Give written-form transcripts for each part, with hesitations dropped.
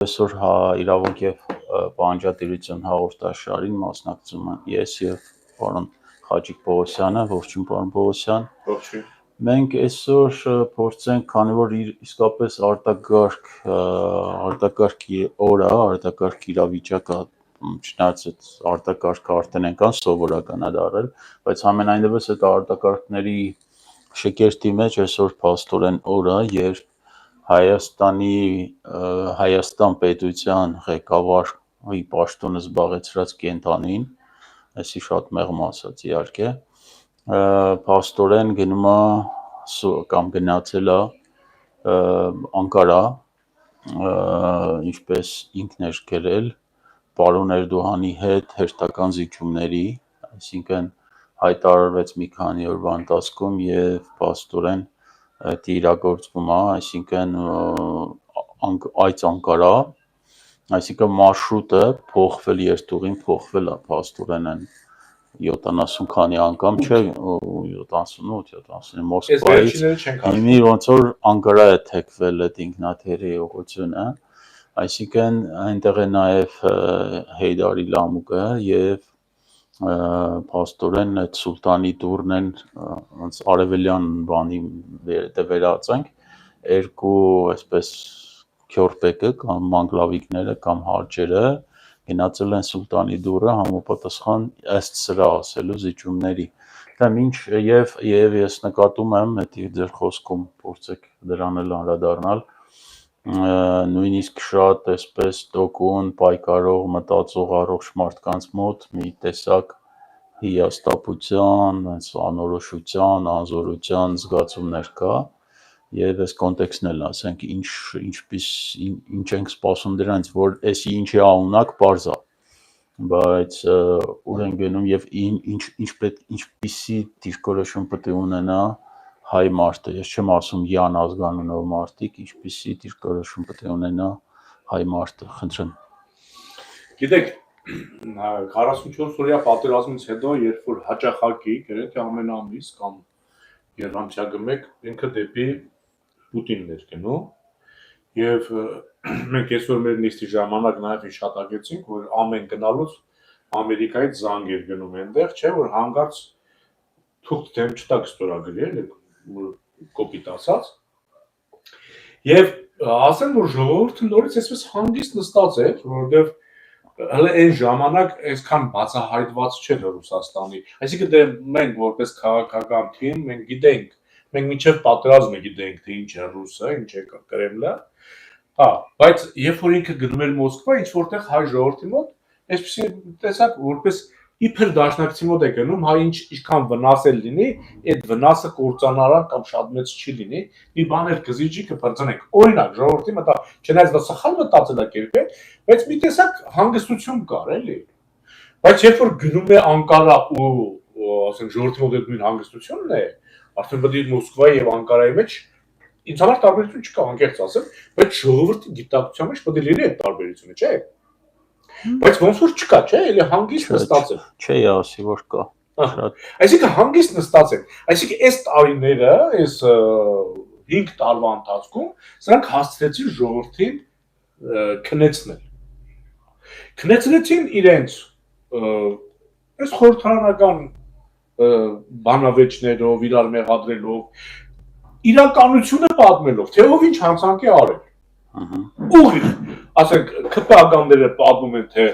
Այսօր իրավունք եւ պահանջատիրություն հաղորդաշարին մասնակցում եմ ես եւ պարոն Խաչիկ Պողոսյանը, ողջույն պարոն Պողոսյան։ Ողջույն։ Մենք այսօր փորձենք, քանի որ իսկապես արտակարգ օր է, արտակարգ իրավիճակ է, չնայած այդ արտակարգը արդեն այնքան սովորական է դարել, բայց ամենայնիվս այդ արտակարգների շքերթի մեջ այսօր փաստորեն օր է, երբ Հայաստան պետության ղեկավարի պաշտոնը զբաղեցրած կենթանին, այսի շատ մեղմ ասած իհարկե, փաստորեն գնում է կամ գնացել է Անկարա, ինչպես ինքն էր գրել, պարոն Էրդողանի հետ հերթական զիջումների, այսինքն հայտարարվեց մի քանի օրվա ընթացքում եւ փաստորեն իրագործվում է, այսինքն այս Անկարա, այսինքն մարշրուտը փոխվել, երթուղին փոխվել է փաստորեն 70 քանի անգամ, չէ, 78-79 Մոսկվայից, հիմի ոնց որ Անկարա է թեքվել այդ ինքնաթիռի ուղղությունը, այսինքն այնտեղ է նաև Հեյդարի լամուկը եւ փաստորեն այդ Սուլտանի դուրն են ոնց արևելյան բանի վերածենք երկու այսպես քյորպեկը կամ մանգլավիկները կամ հարջերը գնացել են Սուլտանի դուրը համապատասխան ըստ սրա ասելու զիջումների։ Դա ինչ եւ ես նկատում եմ, դա ձեր խոսքում փորձեք դրան էլ անդրադառնալ, նույնիսկ շատ այսպես տոկուն, պայքարող, մտածող առողջ մարդկանց մոտ մի տեսակ հիասթափության, անորոշության, անզորության զգացումներ կա եւ այս կոնտեքստն էլ ասենք ինչ ենք սպասում դրանից, որ էսի ինչի անունակ պարզ է, բայց ուր են գնում եւ ինչպիսի դիրքորոշում պետք է ունենա հայ մարդը, ես չեմ ասում յան ազգանունով մարդիկ, ինչպիսի դիրքորոշում պետք է ունենա հայ մարդը, խնդրեմ։ Գիտեք, 44 օրյա պատերազմից հետո, երբ որ հաճախակի, գրեթե ամեն ամիս կամ երամսյակը մեկ ինքը դեպի Պուտինն էր գնում, եւ մենք այսօր մեր նիստի ժամանակ նաեւ հիշատակեցինք, որ ամեն գնալուց Ամերիկայից զանգ էր գնում այնտեղ, չէ, որ հանգարց թուղթ դեմ չտակ ստորագրի, էլի կոպիտ ասած։ Եվ ասեմ, որ ժողովուրդը նորից այսպես հանգիստ նստած էր, որովհետեւ հələ այն ժամանակ այսքան բացահայտված չէր Ռուսաստանի, այսինքն դե մենք որպես քաղաքական թիմ մենք գիտենք, մենք մինչև պատերազմը գիտենք, թե ինչ է ռուսը, ինչ է Կրեմլը, հա, բայց երբ որ ինքը գնում էր Մոսկվա, ինչ որտեղ հայ ժողովրդի մոտ, այսպեսի տեսակ որպես իբր դաշնակցի մոտ է գնում, հա ինչքան վնաս էլ լինի, այդ վնասը կործանարար կամ շատ մեծ չի լինի, մի բան էլ կզիջի կբրծնենք։ Օրինակ, ժողովրդի մտա, չնայած դա սխալ մտածելակերպ է, բայց մի տեսակ հանգստություն կար, էլի։ Բայց երբ որ գնում է Անկարա ու ասենք ժողովրդի մոտ այդ նույն հանգստությունն է, արդեն պետք է Մոսկվայի եւ Անկարայի մեջ ինձ համար տարբերություն չկա, անկեղծ ասեմ, բայց ժողովրդի գիտակցության մեջ պետք է լինի այդ տարբերությունը, չէ՞։ Բայց ոնց որ չկա, չէ՞, էլի հանգիստ նստած է։ Չէ, ասի որ կա։ Այսինքն հանգիստ նստած են։ Այսինքն այս տարիները, այս 5 տարվա ընթացքում սրանք հասցրեցին ժողովրդին քնեցնեցին իրենց այս խորհրդարանական բանավեճներով, իրար մեղադրելով, իրականությունը պատմելով, թե ով ինչ հանցանք է արել։ Ուղիղ, ասենք ԿՊԱ-ականները պատմում են, թե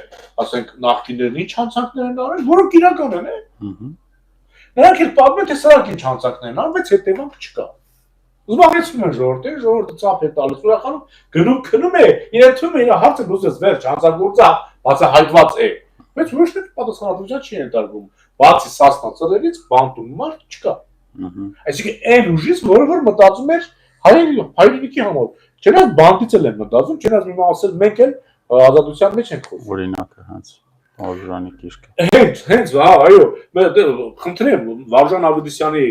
ասենք նախկիններն ինչ հանցանքներ են արել, որոնք իրական են, նրանք էլ պատմում են, թե սրանք ինչ հանցանքներ են արել, բայց հետևանք չկա։ Զբաղեցնում են ժողովուրդը ծափ է տալիս, ուրախանում, գնում քնում է, իրեն թվում է իր հարցը լուծես վերջ, հանցագործը բացահայտված է, բայց ոչ թե պատասխանատվության չի ենթարկվում, բացի Սասնա ծռերից բանտում մարդ չկա։ Այսինքն այն ուժից, որը մտածում էր հայրենիքի համար, չնայած բանտից էլ են մտածում, չնայած մի ասել մենք էլ ազատության մեջ ենք խոսում։ Օրինակը հենց Վարժանի գիրքը։ Հենց, այո, խնդրեմ, Վարժան Ավետիսյանի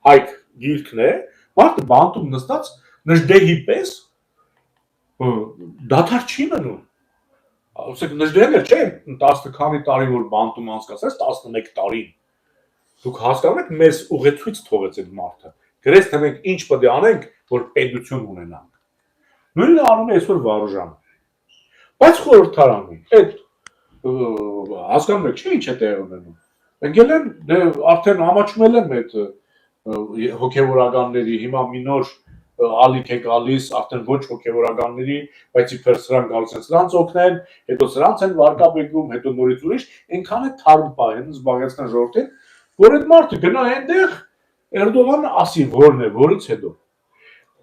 հայք գիրքն է, մարդը բանտում նստած նժդեհի պես դադար չի մնում։ Ասեք նժդեհն էլ չէ 10 քանի տարի որ բանտում անցկացրեց 11 տարին։ Դուք հասկանում եք մեզ ուղեցույց թողեց այդ մարդը։ Գրես թե մենք ինչ պետք է անենք, որ պետություն ունենանք։ Նույնն անում է այսօր Վարուժանը։ Բայց խորհրդարանի այդ հասկանում եք, չէ՞ ինչ է տեղի ունենում։ Եկել են արդեն ամաչումել են այդ հոգևորականների հիմա մի նոր ալիք է գալիս, արդեն ոչ հոգևորականների, բայց իբր սրանք գալիս են սրանց օգնեն, հետո սրանց են վարկաբեկում, հետո նորից ուրիշ, այնքան է թարմ պահեն, զբաղեցնեն ժողովրդին, որ այդ մարդը գնա այնտեղ Էրդողանը ասի որն է, որից հետո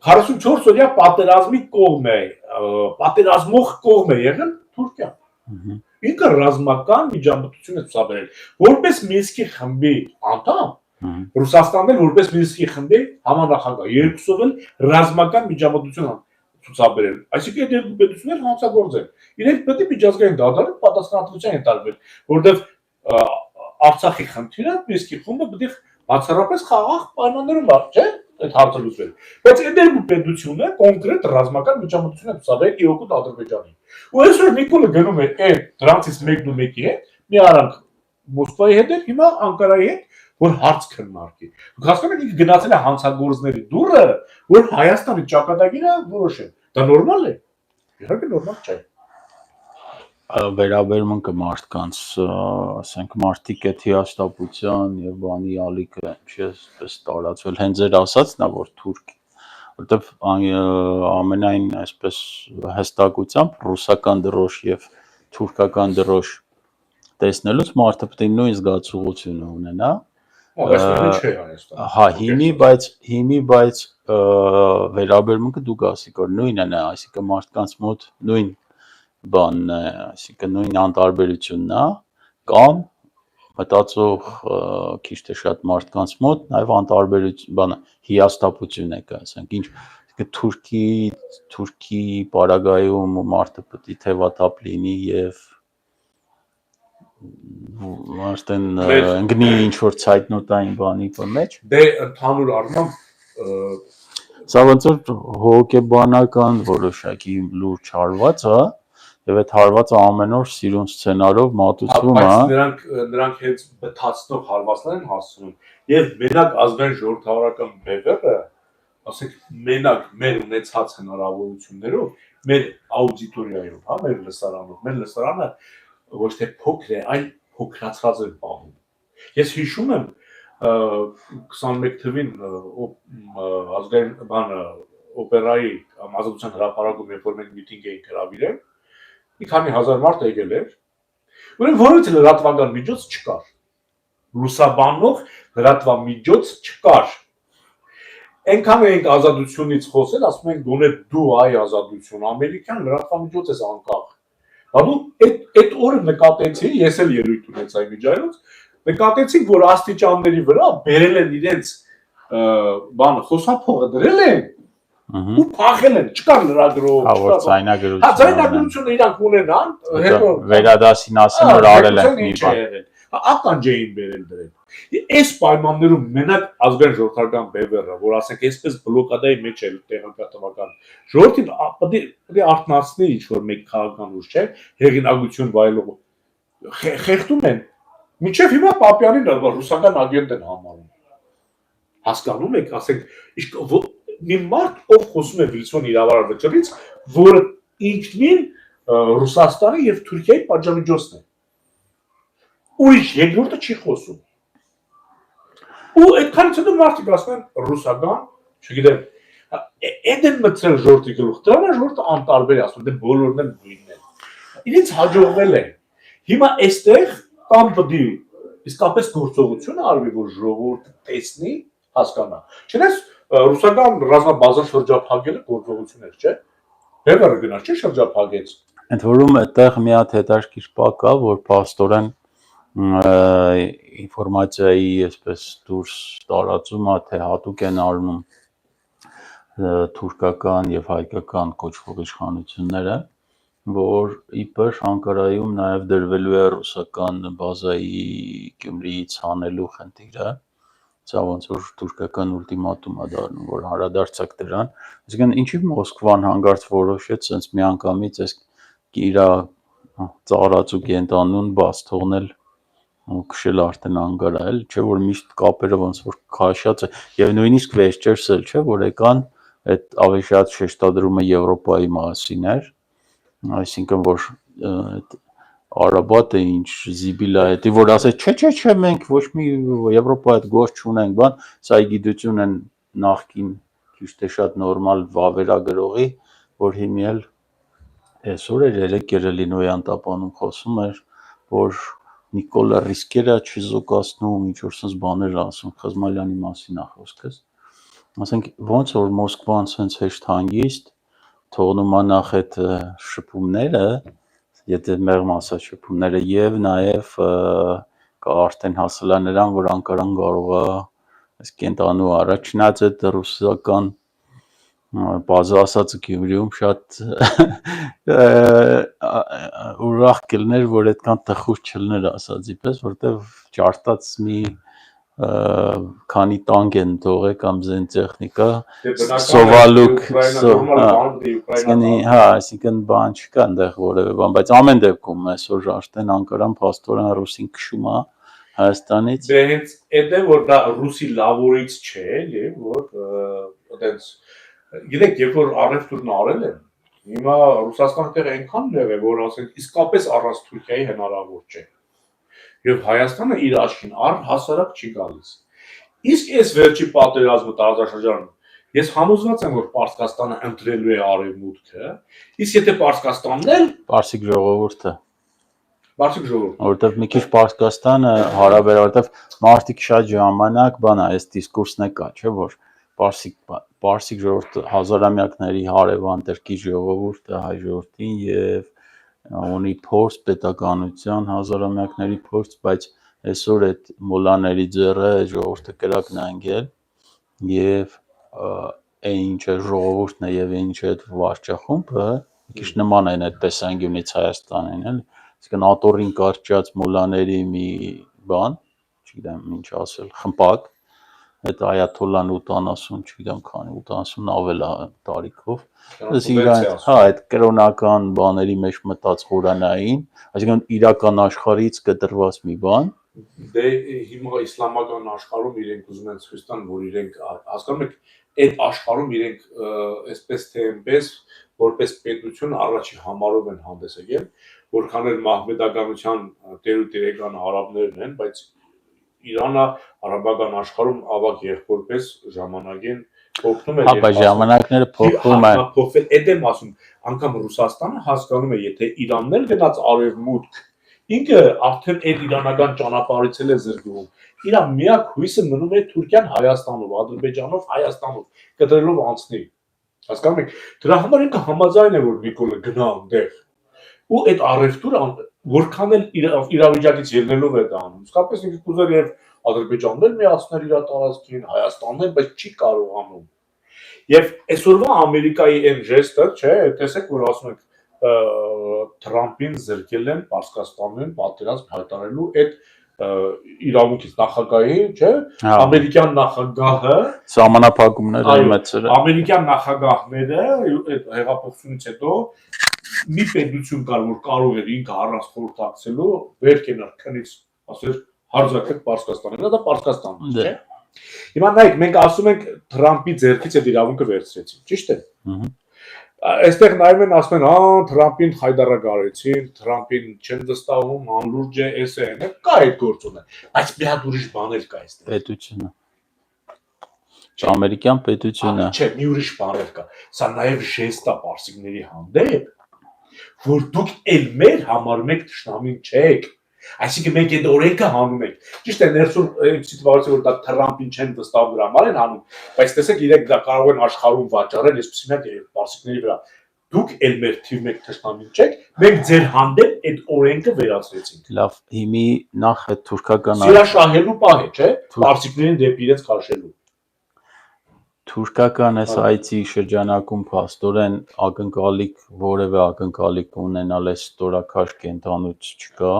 44 օրյա պատերազմի կողմ է, պատերազմող կողմ է եղել Թուրքիան։ Ինքը ռազմական միջամտություն է ցուցաբերել, որպես Մինսկի խմբի անդամ Ռուսաստանն էլ որպես Մինսկի խմբի համանախագահ, երկուսով էլ ռազմական միջամտություն են ցուցաբերել։ Այսինքն այդ երկու պետությունները հանցագործել։ Իրենք պետք է միջազգային դատարանը պատասխանատվության ենթարկվեն, որովհետև Արցախի խնդիրը Մինսկի խումբը պետք է բացառապես խաղաղ պայմաններում չէ՞ այդ հարցը լուծվել։ Բայց այդ երկու պետությունը կոնկրետ ռազմական միջամտություն է ցուցաբերել ի օգուտ Ադրբեջանի։ Ու այսօր Նիկոլը գնում է այդ դրանցից մեկն ու մեկի հետ, մի արանք Մոսկվայի հետ, հիմա Անկարայի հետ, որ հարց քննարկի։ Դուք հասկանում եք, ինքը գնացել է հանցագործների դուռը, որ Հայաստանի ճակատագիրը որոշեն։ Դա նորմալ է։ Իհարկե նորմալ չէ։ Վերաբերմունքը մարդկանց, ասենք մարդիկ այդ հիասթափության եւ բանի ալիքը ինչպես տարածվել հենց ձեր ասածն է, որ թուրք, որտեվ ամենայն այսպես հստակությամբ ռուսական դրոշ եւ թուրքական դրոշ տեսնելուց մարդը պետք է նույն զգացողությունը ունենա։ Հա, հիմի, բայց վերաբերմունքը դուք ասիք որ նույնն է, այսինքն մարդկանց մոտ նույն բանն է, այսինքն նույն անտարբերությունն է, կամ մտածող քիչ թե շատ մարդկանց մոտ նաև անտարբերություն, բանը հիասթափություն է կա, ասենք ինչ Թուրքի պարագայում մարդը պետք է թևաթափ լինի եւ արդեն ընկնի ինչ-որ ցայտնոտային բանի մեջ։ Դե ընդհանուր առմամբ սա ոնց որ հոգեբանական որոշակի լուրջ հարված է, եւ այդ հարվածը ամեն օր սիրուն սցենարով մատուցվում է։ Բայց նրանք հենց բթացնող հարվածներ են հասցնում, եւ մենակ ազգային ժողովրդավարական բևեռը, ասենք մենակ մեր ունեցած հնարավորություններով, մեր աուդիտորիայով, հա, մեր լսարանը ոչ թե փոքր է, այլ փոքրացած է պահում։ Ես հիշում եմ 21 թվին ազգային բանը օպերայի ազատության հրապարակում երբ որ մենք միտինգ էինք հրավիրել, մի քանի հազար մարդ եկել էր, ուրեմն որից լրատվական միջոց չկար, ռուսաբանող լրատվամիջոց չկար։ Այնքան էինք ազատությունից խոսել, ասում ենք գոնե դու այ ազատություն, ամերիկյան լրատվամիջոց ես անկախ։ Դու այդ օրը նկատեցի, ես էլ ելույթ ունեցա միջայլոց, նկատեցի, որ աստիճանների վրա բերել են իրենց բանը խոսափողը դրել են ու փախել են, չկար լրագրող, չկար ցայնագրություն։ Հա, ցայնագրությունը իրանք ունենան, հետո վերադասին ասեն որ արել են մի բան։ Ականջ էին բերել դրել։ Այս պայմաններում մենակ ազգային ժողովրդական բևեռը, որ ասենք այսպես բլոկադայի մեջ է տեղեկատվական ժողովրդին պետք է արթնացնի ինչ-որ մեկ քաղաքական ուժ, չէ՞, հեղինակություն վայելող խեղդում են։ Մինչև հիմա Պապյանին ռուսական ագենտ են համարում։ Հասկանում եք, ասենք, մի մարդ, ով խոսում է Վիլսոն իրավարար վճռից, որը ինքնին Ռուսաստանի եւ Թուրքիայի պատժամիջոցն է։ Ուրիշ երկրորդը չի խոսում։ Ու այդքանից հետո մարդիկ ասում են ռուսական, չգիտեմ, այդ են մտցրել ժողովրդի գլուխ, դրանա ժողովուրդը անտարբեր է, ասում դե բոլորն էլ նույնն են։ Իրենց հաջողվել է։ Հիմա այստեղ կամ պետք է իսկապես գործողություն արվի, որ ժողովուրդը տեսնի, հասկանա։ Չնայած ռուսական ռազմաբազան շրջափակելը գործողություն էր, չէ՞։ Բևեռը գնաց, չէ՞, շրջափակեց։ Ընդ որում այդտեղ մի հատ հետաքրքիր բան կա, որ փաստորեն ինֆորմացիայի այսպես դուրս տարածումը, թե հատուկ են առնում թուրքական եւ հայկական կոչվող իշխանությունները, որ իբր Անկարայում նաեւ դրվելու է ռուսական բազայի Գյումրիից հանելու խնդիրը, սա ոնց որ թուրքական ուլտիմատում է դառնում, որ հարադարձակ դրան, այսինքն ինչի Մոսկվան հանգարց որոշեց sense միանգամից այս իր ծառացու կենտանուն բաց թողնել ու քշել արդեն Անկարա, էլ չէ որ միշտ կապերը ոնց որ քաշած է եւ նույնիսկ վերջերս էլ չէ որ եկան այդ ավելի շատ շեշտադրումը Եվրոպայի մասին էր Այսինքն որ այդ Արաբատը ինչ զիբիլա է, որ ասեց չէ, մենք ոչ մի Եվրոպա այդ գործ չունենք, բան, սա գիտություն են նախքին քիչ թե շատ նորմալ վավերագրողի, որ հիմի էլ այսօր էր երեք Երելինոյի անտապանում խոսում էր, որ Նիկոլա ռիսկերը չզուգացնում, ինչ որ sense բաներ ասում, Խզմալյանի մասին է խոսքս։ Ասենք ոնց որ Մոսկվան sense հեշտ հանգիստ թողնում է նախ այդ շփումները, եթե մեղմ ասած շփումները եւ նաեւ արդեն հասել է նրան, որ Անկարան կարող է այս կենտանու առաջնած այդ ռուսական բազա ասածը Գյումրիում շատ ուրախ կլներ, որ այդքան տխուր չլներ ասածի պես, որտեվ ճարտած մի քանի տանկ են թողել կամ զեն տեխնիկա սովալուկ հա, այսինքն բան չկա այնտեղ որևէ բան, բայց ամեն դեպքում այսօր արդեն Անկարան փաստորեն ռուսին քշում է Հայաստանից։ Դե հենց այդ է որ դա ռուսի լավորից չէ, էլի, որ այդպես գիտեք, երբ որ առևտուրն արել են, հիմա Ռուսաստանը տեղ այնքան լավ է, որ ասենք իսկապես առանց Թուրքիայի հնարավոր չէ։ Եվ Հայաստանը իր աչքին առհասարակ չի գալիս։ Իսկ այս վերջի պատերազմը տարածաշրջանում ես համոզված եմ, որ Պարսկաստանը ընտրելու է արևմուտքը, իսկ եթե Պարսկաստանն էլ Պարսիկ ժողովուրդը Պարսիկ ժողովուրդ, որտեվ մի քիչ Պարսկաստանը հարաբերակցով մարդիկ շատ ժամանակ բան է, այս դիսկուրսն է կա, չէ՞ որ Պարսիկ ժողովուրդը հազարամյակների հարևան դրկի ժողովուրդը հայ ժողովրդին եւ ունի փորձ պետականության հազարամյակների փորձ, բայց այսօր այդ մոլաների ձեռը ժողովուրդը կրակն է անգել եւ այն ինչ է ժողովուրդն է եւ ինչ է այդ վարչախումբը մի քիչ նման են այդ տեսանկյունից Հայաստանին, էլի։ Այսինքն ատորին կարճած մոլաների մի բան, չգիտեմ ինչ ասել, խմպակ, այդ այաթոլլան 80, չգիտեմ քանի 80 ավել տարիքով, հա, այդ կրոնական բաների մեջ մտած խորանային, այսինքն իրական աշխարհից կտրված մի բան։ Դե հիմա իսլամական աշխարհում իրենք ուզում են ցույց տան, որ իրենք հասկանում եք, այդ աշխարհում իրենք այսպես թե այնպես որպես պետություն առաջի համարով են հանդես եկել, որքան էլ մահմեդականության տեր ու տերեկան արաբներն են, բայց Իրանը արաբական աշխարհում ավակ եղբորպես ժամանակին փոխվում է։ Հա, բայց ժամանակները փոխվում են։ Փոխվել, այդ եմ ասում, անգամ Ռուսաստանը հասկանում է, եթե Իրանն էլ գնաց արևմուտք, ինքը արդեն այդ իրանական ճանապարհից էլ է զրկվում։ Իր միակ հույսը մնում է Թուրքիան Հայաստանով, Ադրբեջանով, Հայաստանով կտրելով անցնի։ Հասկանում եք, դրա համար ինքը համաձայն է, որ Նիկոլը գնա այնտեղ։ Ու այդ առևտուրը որքան էլ իրավիճակից ելնելով է դա անում։ Իսկապես ինքը կուզեր եւ Ադրբեջանն էլ միացնել իր տարածքին, Հայաստանն էլ, բայց չի կարողանում։ Եվ այսօրվա Ամերիկայի այն ժեստը, չէ, տեսեք, որ ասում եք Թրամփին զրկել են Պարսկաստանին պատերազմ հայտարարելու այդ իրավունքից նախագահի, չէ, ամերիկյան նախագահը սահմանափակումները մեծերը, ամերիկյան նախագահները այդ հեղափոխությունից հետո մի պետություն կար, որ կարող էր ինքը առանց խորհրդակցելու վեր կենար քնից, ասեր հարձակվեք Պարսկաստանին, դա Պարսկաստանն է, չէ։ Հիմա նայեք, մենք ասում ենք Թրամփի ձեռքից այդ իրավունքը վերցրեցին, ճիշտ է։ Այստեղ նայում են, ասում են, հա, Թրամփին խայդարագարեցին, Թրամփին չեն վստահում, անլուրջ է, էս է, կա այդ գործոնը, բայց մի հատ ուրիշ բան էլ կա այստեղ։ Պետությունը։ Ամերիկյան պետությունը։ Չէ, մի ուրիշ բան էլ կա։ Սա նաև ժեստ է պարսիկների հանդեպ, որ դուք էլ մեր համարում եք թշնամին չեք։ Այսինքն մենք այդ օրենքը հանում ենք։ Ճիշտ է, ներսում սիտուացիա որ դա Թրամփին չեն վստահում դրա համար են հանում, բայց տեսեք իրենք դա կարող են աշխարհում վաճառել, այսպես մի պարսիկների վրա։ Դուք էլ մեր թիվ 1 թշնամին չեք, մենք ձեր հանդեպ այդ օրենքը վերացրեցինք։ Լավ, հիմի նախ այդ թուրքական սիրաշահելու պահ է, չէ՞, պարսիկներին դեպի իրենց քաշելու։ Թուրքական այս այցի շրջանակում փաստորեն ակնկալիք որևէ ակնկալիք ունենալ այս ստորակաշ կենտանուց չկա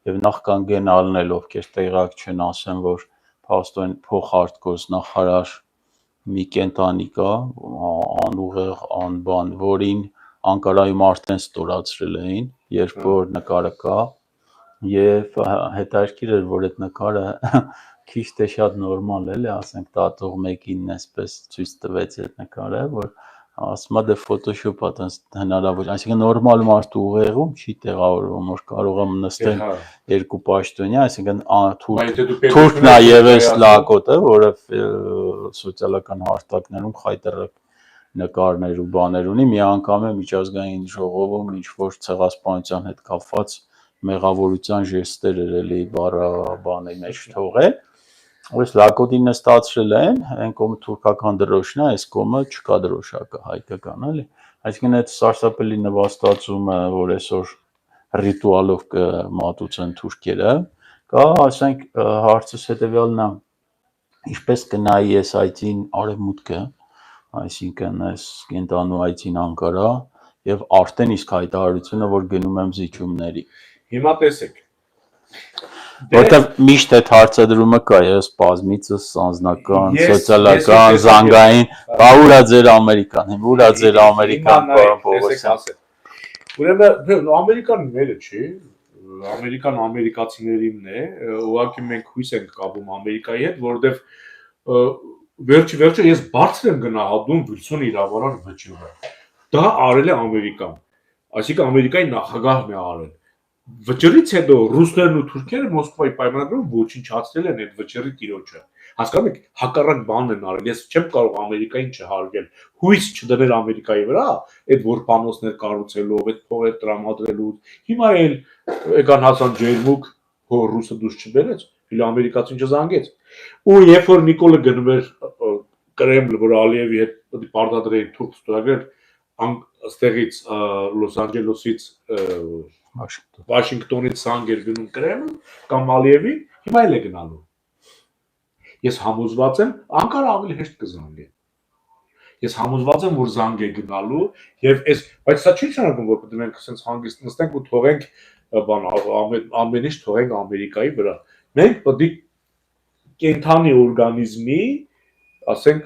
եւ նախքան գնալն ովքեր տեղակ չեն ասեն որ փաստորեն փոխարտգործ նախարար մի կենտանի կա անուղեղ անբան որին Անկարայում արդեն ստորացրել էին երբ որ նկարը կա եւ հետաքրքիր էր որ այդ նկարը քիչ թե շատ նորմալ էլի ասենք տատող մեկին այսպես ցույց տվեց այդ նկարը որ ասում է դե Photoshop-ա տես հնարավոր, այսինքն նորմալ մարդու ուղեղում չի տեղավորվում, որ կարող եմ նստել երկու պաշտոնյա, այսինքն թուրքն է եւ էս լակոտը, որը սոցիալական հարթակներում խայտարակ նկարներ ու բաներ ունի, մի անգամ է միջազգային ժողովում ինչ որ ցեղասպանության հետ կապված մեղավորության ժեստեր էլի բառաբանի մեջ թողել, այս լակոտին նստածրել են, այն կողմը թուրքական դրոշն է, այս կողմը չկա դրոշակը հայկական, էլի, այսինքն այդ սարսափելի նվաստացումը, որ այսօր ռիտուալով կմատուցեն թուրքերը, կա, ասենք, հարցս հետևյալն է, ինչպես կնայի այս այցին արևմուտքը, այսինքն այս կենտանու այցին Անկարա եւ արդեն իսկ հայտարարությունը, որ գնում եմ զիջումների։ Հիմա տեսեք։ Որտեւ միշտ այդ հարցադրումը կա, ես բազմիցս անձնական, սոցիալական, զանգային, բա ուրա ձեր Ամերիկան, ուրա ձեր Ամերիկան, պարոն Պողոսյան։ Ուրեմն Ամերիկանները չի, Ամերիկան ամերիկացիներինն է, ուղղակի մենք հույս ենք կապում Ամերիկայի հետ, որովհետեւ վերջը ես բարձր եմ գնահատում Վիլսոն իրավարար վճիռը։ Դա արել է Ամերիկան, այսինքն Ամերիկայի նախագահն է արել։ Վճռից հետո ռուսներն ու թուրքերը Մոսկվայի պայմանագրում ոչնչացրել են այդ վճռի տիրոջը։ Հասկանում եք, հակառակ բանն են արել։ Ես չեմ կարող Ամերիկային չհարգել։ Հույս չդնել Ամերիկայի վրա, այդ որբանոցներ կառուցելով, այդ փողեր տրամադրելու։ Հիմա էլ եկան հասան ջերմուկ, հո ռուսը դուրս չբերեց, իլ ամերիկացին չզանգեց։ Ու երբ որ Նիկոլը գնում էր Կրեմլ, որ Ալիևի հետ պարտադրեին թուրք ստորագրել, այստեղից Լոս Անջելեսից Վաշինգտոնից զանգեր գնում Կրեմլ կամ Ալիևի, հիմա էլ է գնալու։ Ես համոզված եմ, Անկարա ավելի հեշտ կզանգե։ Ես համոզված եմ, որ զանգ է գնալու եւ այս, բայց սա չի նշանակում, որ պետք է մենք ասենց հանգիստ նստենք ու թողենք ամեն ինչ թողենք Ամերիկայի վրա։ Մենք պետք է կենթանի օրգանիզմի, ասենք,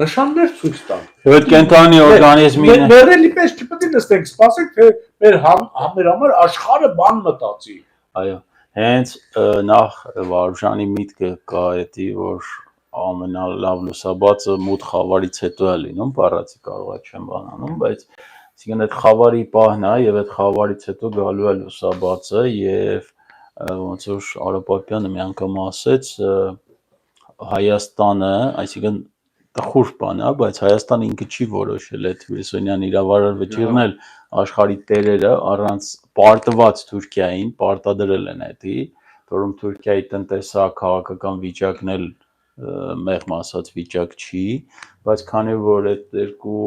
նշաններ ցույց տանք։ Այդ կենթանի օրգանիզմի մերելի պես չպետք է նստենք, սպասենք, թե մեր համար աշխարհը բան մտածի։ Այո, հենց նախ Վարուժանի միտքը կա էդի, որ ամենալավ լուսաբացը մութ խավարից հետո է լինում, բառացի կարող է չեմ բանանում, բայց այսինքն այդ խավարի պահն է եւ այդ խավարից հետո գալու է լուսաբացը եւ ոնց որ Արապապյանը մի անգամ ասեց Հայաստանը, այսինքն տխուր բան է, բայց Հայաստանը ինքը չի որոշել այդ Վիլսոնյան իրավարար վճիռն էլ աշխարհի տերերը առանց պարտված Թուրքիային պարտադրել են էդի, որում Թուրքիայի տնտեսական քաղաքական վիճակն էլ մեղմ ասած վիճակ չի, բայց քանի որ այդ երկու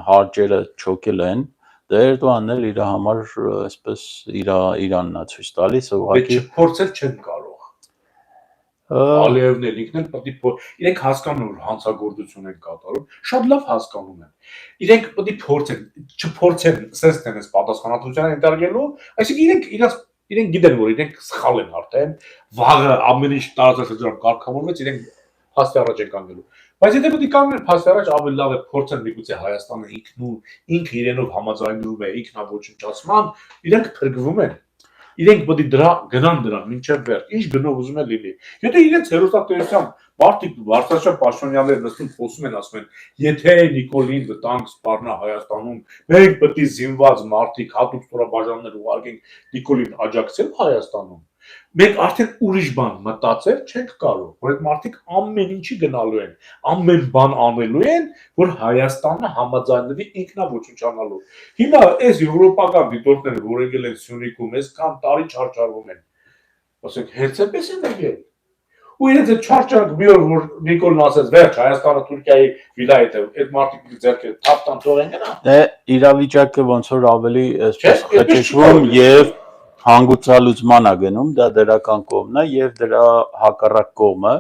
հարճերը չոքել են, դա Էրդոյանն էլ իր համար այսպես Իրանն է ցույց տալիս, ուղղակի չփորձել չեն կարող։ Ալիևն էլ ինքն էլ պետք է իրենք հասկանում որ հանցագործություն են կատարում, շատ լավ հասկանում են։ Իրենք պետք է փորձեն, չփորձեն, ասես տենես պատասխանատվության ենթարկելու, այսինքն իրենք գիտեն որ իրենք սխալ են արդեն, վաղը ամեն ինչ տարածաշրջանում կարգավորվեց, իրենք փաստի առաջ են կանգնելու։ Բայց եթե պետք է կանգնեն փաստի առաջ, ավելի լավ է փորձեն միգուցե Հայաստանը ինքը իրենով համաձայնվում է ինքնաոչնչացման, իրենք փրկվում են։ Իրենք պետք է դրա գնան դրան մինչև վերջ, ինչ գնով ուզում են լինի։ Եթե իրենց հերոստատեսությամբ մարդիկ բարձրաճան պաշտոնյաներ նստում խոսում են, ասում են, եթե Նիկոլին վտանգ սպառնա Հայաստանում, մենք պետք է զինված մարդիկ հատուկ ստորաբաժաններ ուղարկենք Նիկոլին աջակցել Հայաստանում։ Մենք արդեն ուրիշ բան մտածել չենք կարող, որ այդ մարդիկ ամեն ինչի գնալու են, ամեն բան անելու են, որ Հայաստանը համաձայնվի ինքնաոչնչանալու։ Հիմա այս եվրոպական դիտորդները, որ եկել են Սյունիքում, այսքան տարի չարչարվում են, ասենք, հերցպես են եկել։ Ու իրենց այդ չարչարանք մի օր, որ Նիկոլն ասեց, վերջ Հայաստանը Թուրքիայի վիլա հետ է, այդ մարդիկ ձեռքը թափտան թողեն գնա։ Դե իրավիճակը ոնց որ ավելի այսպես խճճվում եւ հանգուցալուծման է գնում, դա դրական կողմն է եւ դրա հակառակ կողմը,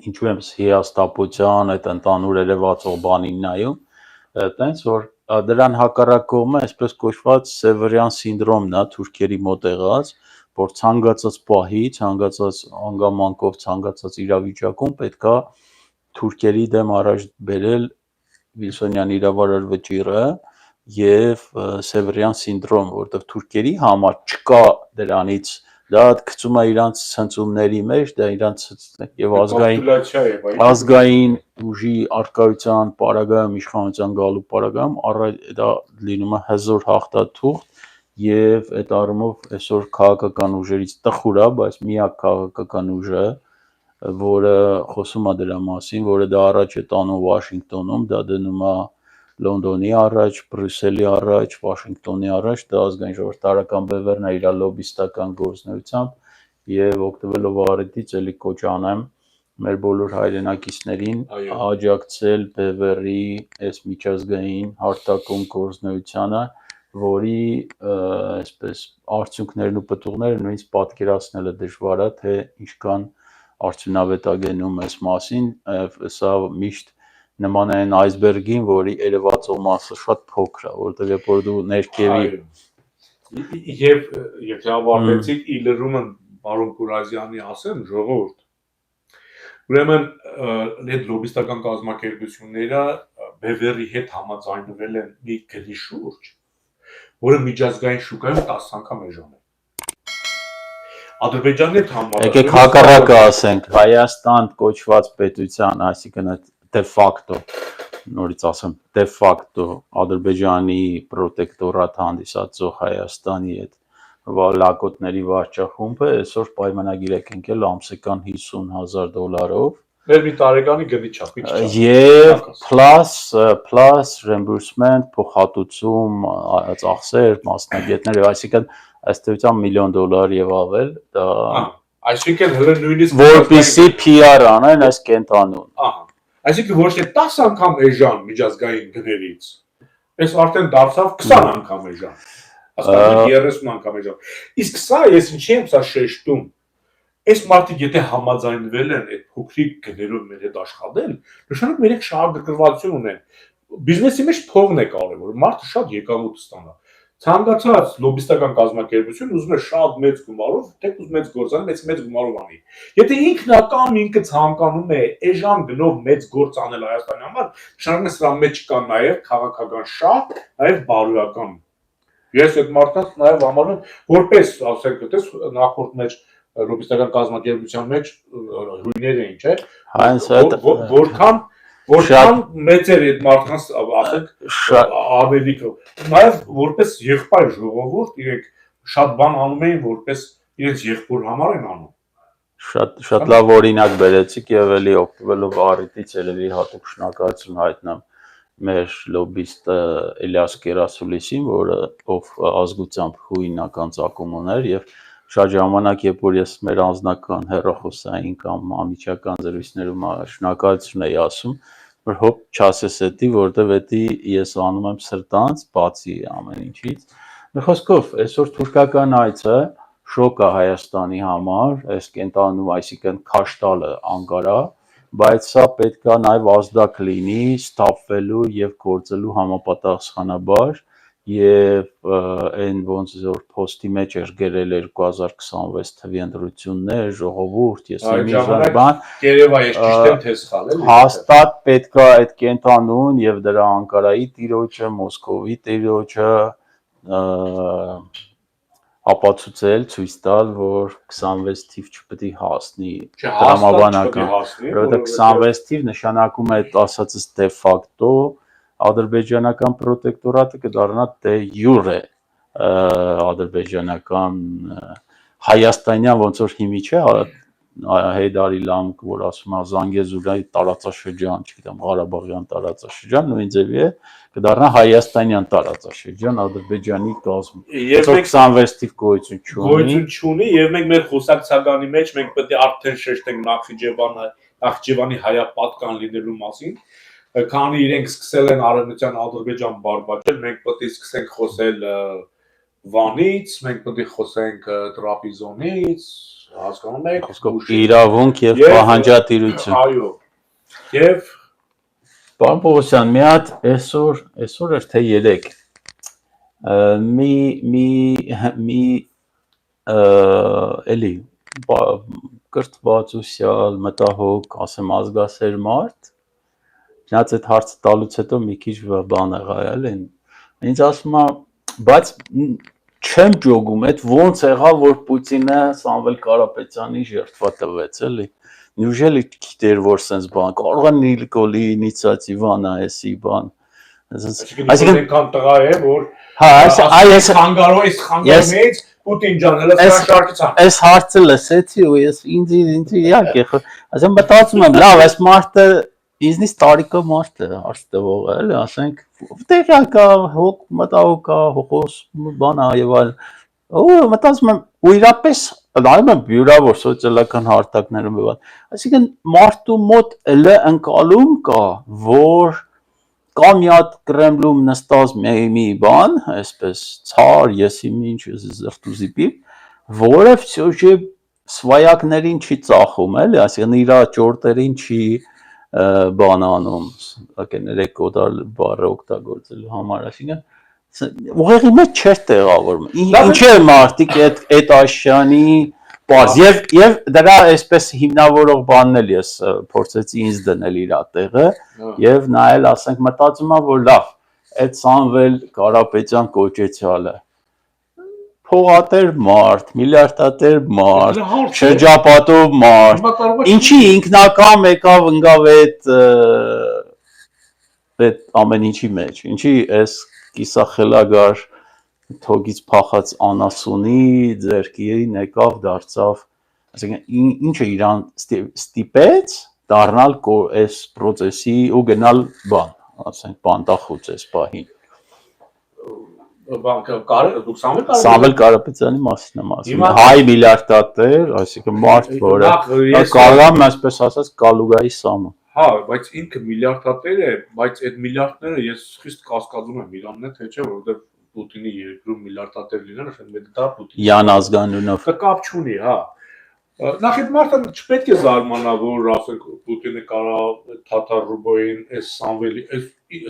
ինչու եմ հիաստապության այդ ընդանուր երևացող բանին նայում, այտենց որ դրան հակառակ կողմը այսպես կոչված Սևերյան սինդրոմն է թուրքերի մոտ եղած, որ ցանկացած պահի, ցանկացած անգամանկով, ցանկացած իրավիճակում պետքա թուրքերի դեմ առաջ բերել Վիլսոնյան իրավարար վճիռը եւ Սևերյան սինդրոմ, որտեղ թուրքերի համար չկա դրանից դա գցում է իրանց ցնցումների մեջ, դա իրանց եւ կապիտուլյացիա է, ազգային ուժի արկայության պարագայում, իշխանության գալու պարագայում, դա լինում է հզոր հաղթաթուղթ եւ այդ առումով այսօր քաղաքական ուժերից տխուր է, բայց միակ քաղաքական ուժը, որը խոսում է դրա մասին, որը դա առաջ է տանում Վաշինգտոնում, դա դնում է Լոնդոնի առաջ, Բրյուսելի առաջ, Վաշինգտոնի առաջ, դա ազգային ժողովրդարական բևեռն է իր լոբիստական գործունեությամբ եւ օգտվելով առիթից էլի կոչ անեմ մեր բոլոր հայրենակիցներին աջակցել բևեռի այս միջազգային հարթակում գործունեությանը, որի այսպես արդյունքներն ու պտուղները նույնիսկ պատկերացնելը դժվար է, թե ինչքան արդյունավետ է գնում այս մասին, սա միշտ նման է այն այսբերգին, որի երևացող մասը շատ փոքր է, որովհետև երբ որ դու ներքևի եւ ավարտեցիք իլրումը պարոն Կուրազյանի ասեմ ժողովուրդ ուրեմն այդ լոբիստական կազմակերպությունները բևեռի հետ համաձայնվել են մի գրի շուրջ, որը միջազգային շուկայում 10 անգամ էժան է։ Ադրբեջանն հետ համաձայնվել։ Եկեք հակառակը ասենք, Հայաստան կոչված պետության, այսինքն դե ֆակտո, նորից ասեմ, դե ֆակտո Ադրբեջանի պրոտեկտորատ հանդիսացող Հայաստանի հետ լակոտների վարչախումբը այսօր պայմանագիր է կնքել ամսական $50,000 Մեր մի տարեկանի գնի չափի եւ plus reimbursement, փոխհատուցում, ծախսեր, մասնագետներ, այսինքն ըստ էության $1 միլիոն եւ ավել, դա այսինքն հələ նույնիսկ որպեսզի PR անեն այս կենտանուն։ Ահա։ Այսինքն ոչ թե 10 անգամ էժան միջազգային գներից, այս արդեն դարձավ 20 անգամ էժան։ Հասկանում եք 30 անգամ էժան։ Իսկ սա ես ինչի եմ սա շեշտում։ Այս մարդիկ եթե համաձայնվել են այդ փոքրիկ գներով մեր հետ աշխատել, նշանակում իրենք շահագրգռվածություն ունեն։ Բիզնեսի մեջ փողն է կարևոր, մարդը շատ եկամուտ ստանա։ Ցանկացած լոբիստական կազմակերպություն ուզում է շատ մեծ գումարով, թեկուզ մեծ գործ մեծ գումարով անի։ Եթե ինքնական ինքը ցանկանում է էժան գնով մեծ գործ անել Հայաստանի համար, նշանակում է սրա մեջ կա նաև քաղաքական շահ, նաև բարոյական։ Ես այդ մարդկանց նաև համարում որպես, ասենք, այդպես նախորդ մեջ լոբիստական կազմակերպության մեջ հույներ էին, չէ՞։ Որքան մեծ էր այդ մարդկանց, ասենք, ավելիքը։ Նաև որպես եղբայր ժողովուրդ իրենք շատ բան անում էին, որպես իրենց եղբոր համար են անում։ Շատ լավ օրինակ բերեցիք եւ էլի օգտվելով առիթից էլի հատուկ շնորհակալություն հայտնեմ մեր լոբիստ Էլիաս Կերասուլիսին, որը ով ազգությամբ հույնական ծագում ուներ եւ շատ ժամանակ երբ որ ես մեր անձնական հեռախոսային կամ ամիջական զրույցներում շնորհակալություն էի ասում, որ հոп չասես էդի, որտեվ էդի ես անում եմ սրտանց, բացի ամեն ինչից։ Մի խոսքով, այսօր թուրքական այցը շոկ է Հայաստանի համար, այս կենտանու, այսինքն քաշտալը անկարա, բայց սա պետք է նաև ազդակ լինի ստապվելու եւ գործելու համապատասխանաբար եւ այն ոնց որ post-ի մեջ էր գրել 2026 թվականի ընտրություններ, ժողովուրդ, ես իմիջիան բան, երևա ես ճիշտ եմ թե սխալ եմ։ Հաստատ պետք է այդ կենտանուն եւ դրա Անկարայի տիրոջը, Մոսկովի տիրոջը ապացուցել, ցույց տալ, որ 26 թիվ չպետք է հասնի տրամաբանական, որովհետեւ 26 թիվ նշանակում է այդ ասածս դե ֆակտո ադրբեջանական պրոտեկտորատը կդառնա դե յուրե ադրբեջանական հայաստանյան ոնց որ հիմի չէ Հեյդարի լամք, որ ասում է Զանգեզուրի տարածաշրջան, չգիտեմ, Ղարաբաղյան տարածաշրջան, նույն ձևի է, կդառնա հայաստանյան տարածաշրջան Ադրբեջանի կազմում։ Եվ 26 թիվ գոյություն չունի, եւ մենք մեր խոսակցականի մեջ մենք պետք է արդեն շեշտենք Նախիջևանի հայապատկան լինելու մասին, քանի իրենք սկսել են արևմտյան Ադրբեջան բարբաչել, մենք պետք է սկսենք խոսել Վանից, մենք պետք է խոսենք Տրապիզոնից, հասկանում եք, իրավունք եւ պահանջատիրություն։ Այո։ Եվ Պարոն Պողոսյան, մի հատ այսօր էր թե երեք մի էլի կրթվածուսյալ, մտահոգ, ասեմ ազգասեր մարդ, չնայած այդ հարցը տալուց հետո մի քիչ բան եղա, էլի, ինձ ասում է, բայց չեմ ճոգում, այդ ոնց եղավ, որ Պուտինը Սամվել Կարապետյանի ժերտվա տվեց, էլի։ Неужели գիտեր, որ sense բան, կարող է Նիկոլի ինիցիատիվա նայեսի բան։ Այսինքն այնքան տղա է, որ այս խանգարող մեջ Պուտին ջան, հələ սա շարքցան։ Այս հարցը լսեցի ու ես ինձ իհարկե, ասեմ մտածում եմ, լավ, այս մարդը ինձնից տարիքով մարդ է, հարց տվողը, էլի, ասենք, տեղյակա, հոգ մտահոգա, հոգոս բանա եւ այլ։ Ու մտածում եմ, ու իրապես նայում եմ բյուրավոր սոցիալական հարթակներում եւ այլ։ Այսինքն մարդու մոտ էլ ընկալում կա, որ կա մի հատ Կրեմլում նստած մի բան, այսպես ցար, եսի ինչ զրտուզիպի, որը всё սվայակներին չի ծախում, էլի, այսինքն իր ճորտերին չի բան անում, ռեկորդալ բառը օգտագործելու համար, այսինքն ուղեղի մեջ չէր տեղավորում։ Ինչ է մարդիկ այդ աշյանի բաց եւ դրա այսպես հիմնավորող բանն էլ ես փորձեցի ինձ դնել իր տեղը եւ նայել, ասենք, մտածում եմ, որ լավ, այդ Սամվել Կարապետյան կոչեցյալը փողատեր մարդ, միլիարդատեր մարդ, շրջապատով մարդ, ինչի ինքնական եկավ ընկավ այդ ամեն ինչի մեջ, ինչի այս կիսախելագար թոգից փախած անասունի ձերքերին եկավ դարձավ, այսինքն ինչը իրան ստիպեց դառնալ այս process-ի ու գնալ բան, ասենք բանտախոց այս պահին։ Դուք Սամվել Կարապետյանի մասին եմ ասում, հայ միլիարդատեր, այսինքն մարդ, որը կարող եմ այսպես ասած կալուգայի սամը։ Հա, բայց ինքը միլիարդատեր է, բայց այդ միլիարդները ես խիստ կասկածում եմ իրանն է, թե չէ, որովհետև Պուտինի երկրում միլիարդատեր լինելը շատ դա Պուտինի Յան ազգանունով կապ չունի, հա։ Նախ այդ մարդը չպետք է զարմանա, որ ասենք Պուտինը կարա թաթար ռուբոյին այս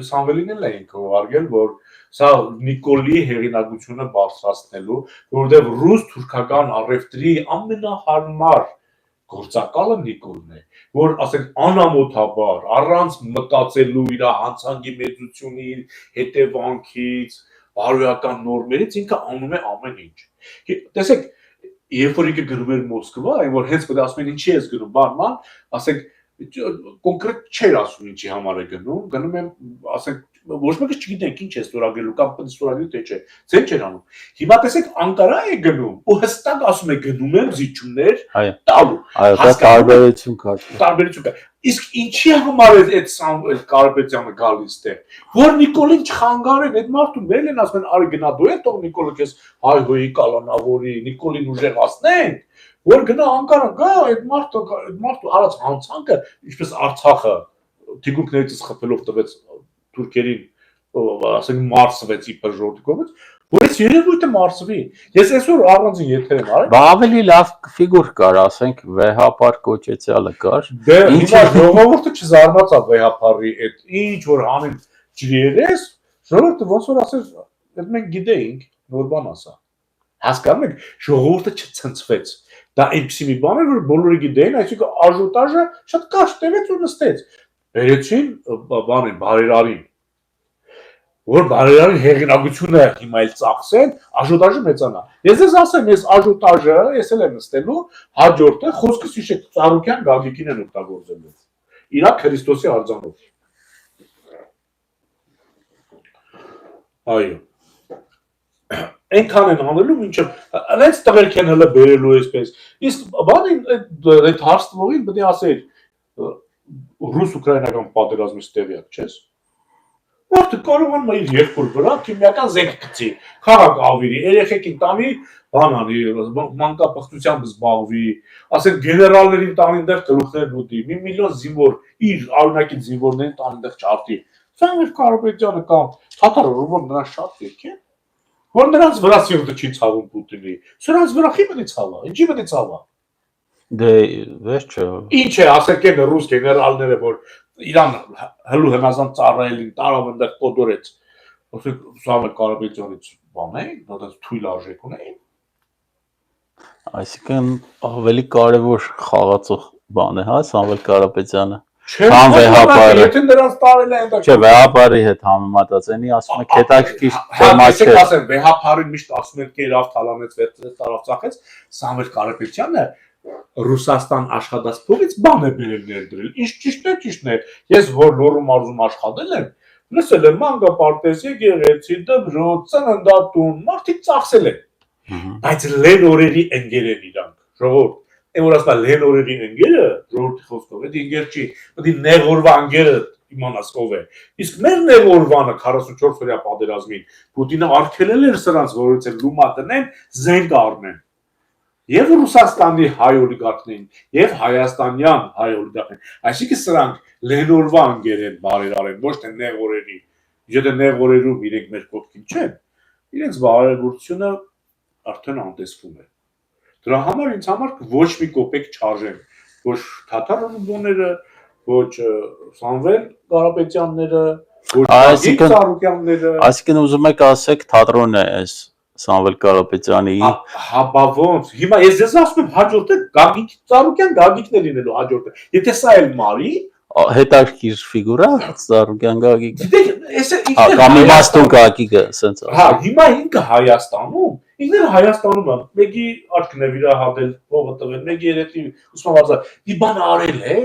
Սամվելին էլ է ինքը ուղարկել, որ սա Նիկոլի հեղինակությունը բարձրացնելու, որովհետև ռուս-թուրքական առևտրի ամենահարմար գործակալը Նիկոլն է, որ ասենք անամոթաբար, առանց մտածելու իր հանցանքի մեծությունի, հետևանքից, բարոյական նորմերից ինքը անում է ամեն ինչ։ Տեսեք, երբ որ ինքը գնում էր Մոսկվա, այն որ հենց ասում են ինչի ես գնում, բանման, ասենք կոնկրետ չէր ասում ինչի համար է գնում եմ, ասենք ոչ մեկը չգիտենք ինչ է ստորագրելու կամ ստորագրելու թե չէ, ձեն չէր անում։ Հիմա տեսեք Անկարա է գնում ու հստակ ասում է գնում եմ զիջումներ տալու։ Այո, դա տարբերություն կա։ Տարբերություն կա։ Իսկ ինչի համար է այդ Սամվել Կարապետյանը գալիս է, որ Նիկոլին չխանգարեն, այդ մարդու մերն են ասում են արի գնա դու էլ թող Նիկոլը քեզ հայ-հոյի կալանավորի, Նիկոլին ուժեղացնեն, որ գնա Անկարա գա այդ մարդու արած հանցանքը, ինչպես Արցախը թիկունքներից խփելով տվեց թուրքերին, ասենք մարսվեց իբր ժողովրդի կողմից, որ այս երևույթը մարսվի։ Ես այսօր առանձին եթեր եմ արել։ Բա ավելի լավ ֆիգուր կար, ասենք վեհապար կոչեցյալը կար։ Դե հիմա ժողովուրդը չզարմացավ վեհապարի այդ ինչ որ հանին ջրերես, ժողովուրդը ոնց որ ասես, այդ մենք գիտեինք, նոր բան ասա։ Հասկանում եք, ժողովուրդը չցնցվեց։ Դա այնպեսի մի բան էր, որ բոլորը գիտեին, այսինքն աժոտաժը շատ կարճ տևեց ու նստեց։ Բերեցին բանին, բարերարին։ Որ բարերարի հեղինակությունը հիմա էլ ծախսեն, աժոտաժը մեծանա։ Ես ես ասեմ, ես աժոտաժը, ես էլ եմ նստելու, հաջորդը խոսքս հիշեք Ծառուկյան Գագիկին են օգտագործելու։ Իրա Քրիստոսի արձանով։ Այո։ Այնքան են անելու, մինչև այնց տղերք են հələ բերելու այսպես։ Իսկ բանին այդ հարցնողին պետք է ասեր ռուս-ուկրաինական պատերազմից տեղյակ չես։ Մարդը կարողանում է իր երկրի վրա քիմիական զենք գցի, քաղաք ավիրի, երեխեքին տանի, բան անի, մանկապղծությամբ զբաղվի, ասենք գեներալներին տանի այնտեղ գլուխներ ուտի, 1 միլիոն զինվոր իր արունակի զինվորներին տանի այնտեղ չարտի։ Սամվել Կարապետյանը կամ թաթարը ռուբոն նրան շատ եք է։ Որ նրանց վրա սիրտը չի ցավում Պուտինի։ Սրանց վրա խի պետք է ցավա, ինչի պետք է ցավա։ Դե վերջը։ Ինչ է, ասեք են ռուս գեներալները, որ իրան հլու հնազան ծառայելին տարավ այնտեղ կոդորեց։ Ասեք Սամվել Կարապետյանից բան է, դա թույլ արժեք ունեն։ Այսինքն ավելի կարևոր խաղացող բան է, հա, Սամվել Կարապետյանը։ Քան վեհապարը։ Եթե նրանց տարել են դա։ Չէ, վեհապարի հետ համեմատած էնի ասում եք հետաքրքիր թեմա չէ։ Ասեմ, վեհապարին միշտ ասում են կերավ, թալանեց, վերցրեց, տարավ ծախեց, Սամվել Կարապետյանը Ռուսաստան աշխատած փողից բան է բերել ներդրել։ Ինչ ճիշտ է։ Ես որ Լոռու մարզում աշխատել եմ, լսել եմ մանկապարտեզ, եկեղեցի, դպրոց, ծննդատուն, մարդիկ ծախսել են։ Բայց լեն օրերի ընկեր են իրանք, ժողովուրդ։ Այն որ ասա լեն օրերի ընկերը, ժողովրդի խոսքով, դա ընկեր չի, պետք է նեղորվա ընկերը իմանաս ով է։ Իսկ մեր նեղորվանը 44 օրյա պատերազմին Պուտինը արգելել էր սրանց, որից էլ լումա տնեն, զենք առնեն։ Եվ Ռուսաստանի հայ օլիգարխներին, եւ հայաստանյան հայ օլիգարխներին։ Այսինքն սրանք լենորվա ընկեր են բարերարեն, ոչ թե նեղորերի։ Եթե նեղորերում իրենք մեր կողքին չեն, իրենց բարերարությունը արդեն անտեսվում է։ Դրա համար ինձ համար ոչ մի կոպեկ չարժեն, ոչ Թաթար ռուբլոները, ոչ Սամվել Կարապետյանները, ոչ Գագիկ Ծառուկյանները։ Այսինքն ուզում եք ասեք թատրոն է այս Սամվել Կարապետյանի։ Հա բա ոնց։ Հիմա ես ասում եմ հաջորդը Գագիկ Ծառուկյան, Գագիկն է լինելու հաջորդը։ Եթե սա էլ մարի, հետաքրքիր ֆիգուրա Ծառուկյան Գագիկը։ Գիտեք, կամ իմաստուն Գագիկը, ասենց։ Հա, հիմա ինքը Հայաստանում, ինքները Հայաստանում են, մեկի աչքն է վիրահատել, փողը տվել, մեկի երեքի ուսմանվածա, մի բան արել է,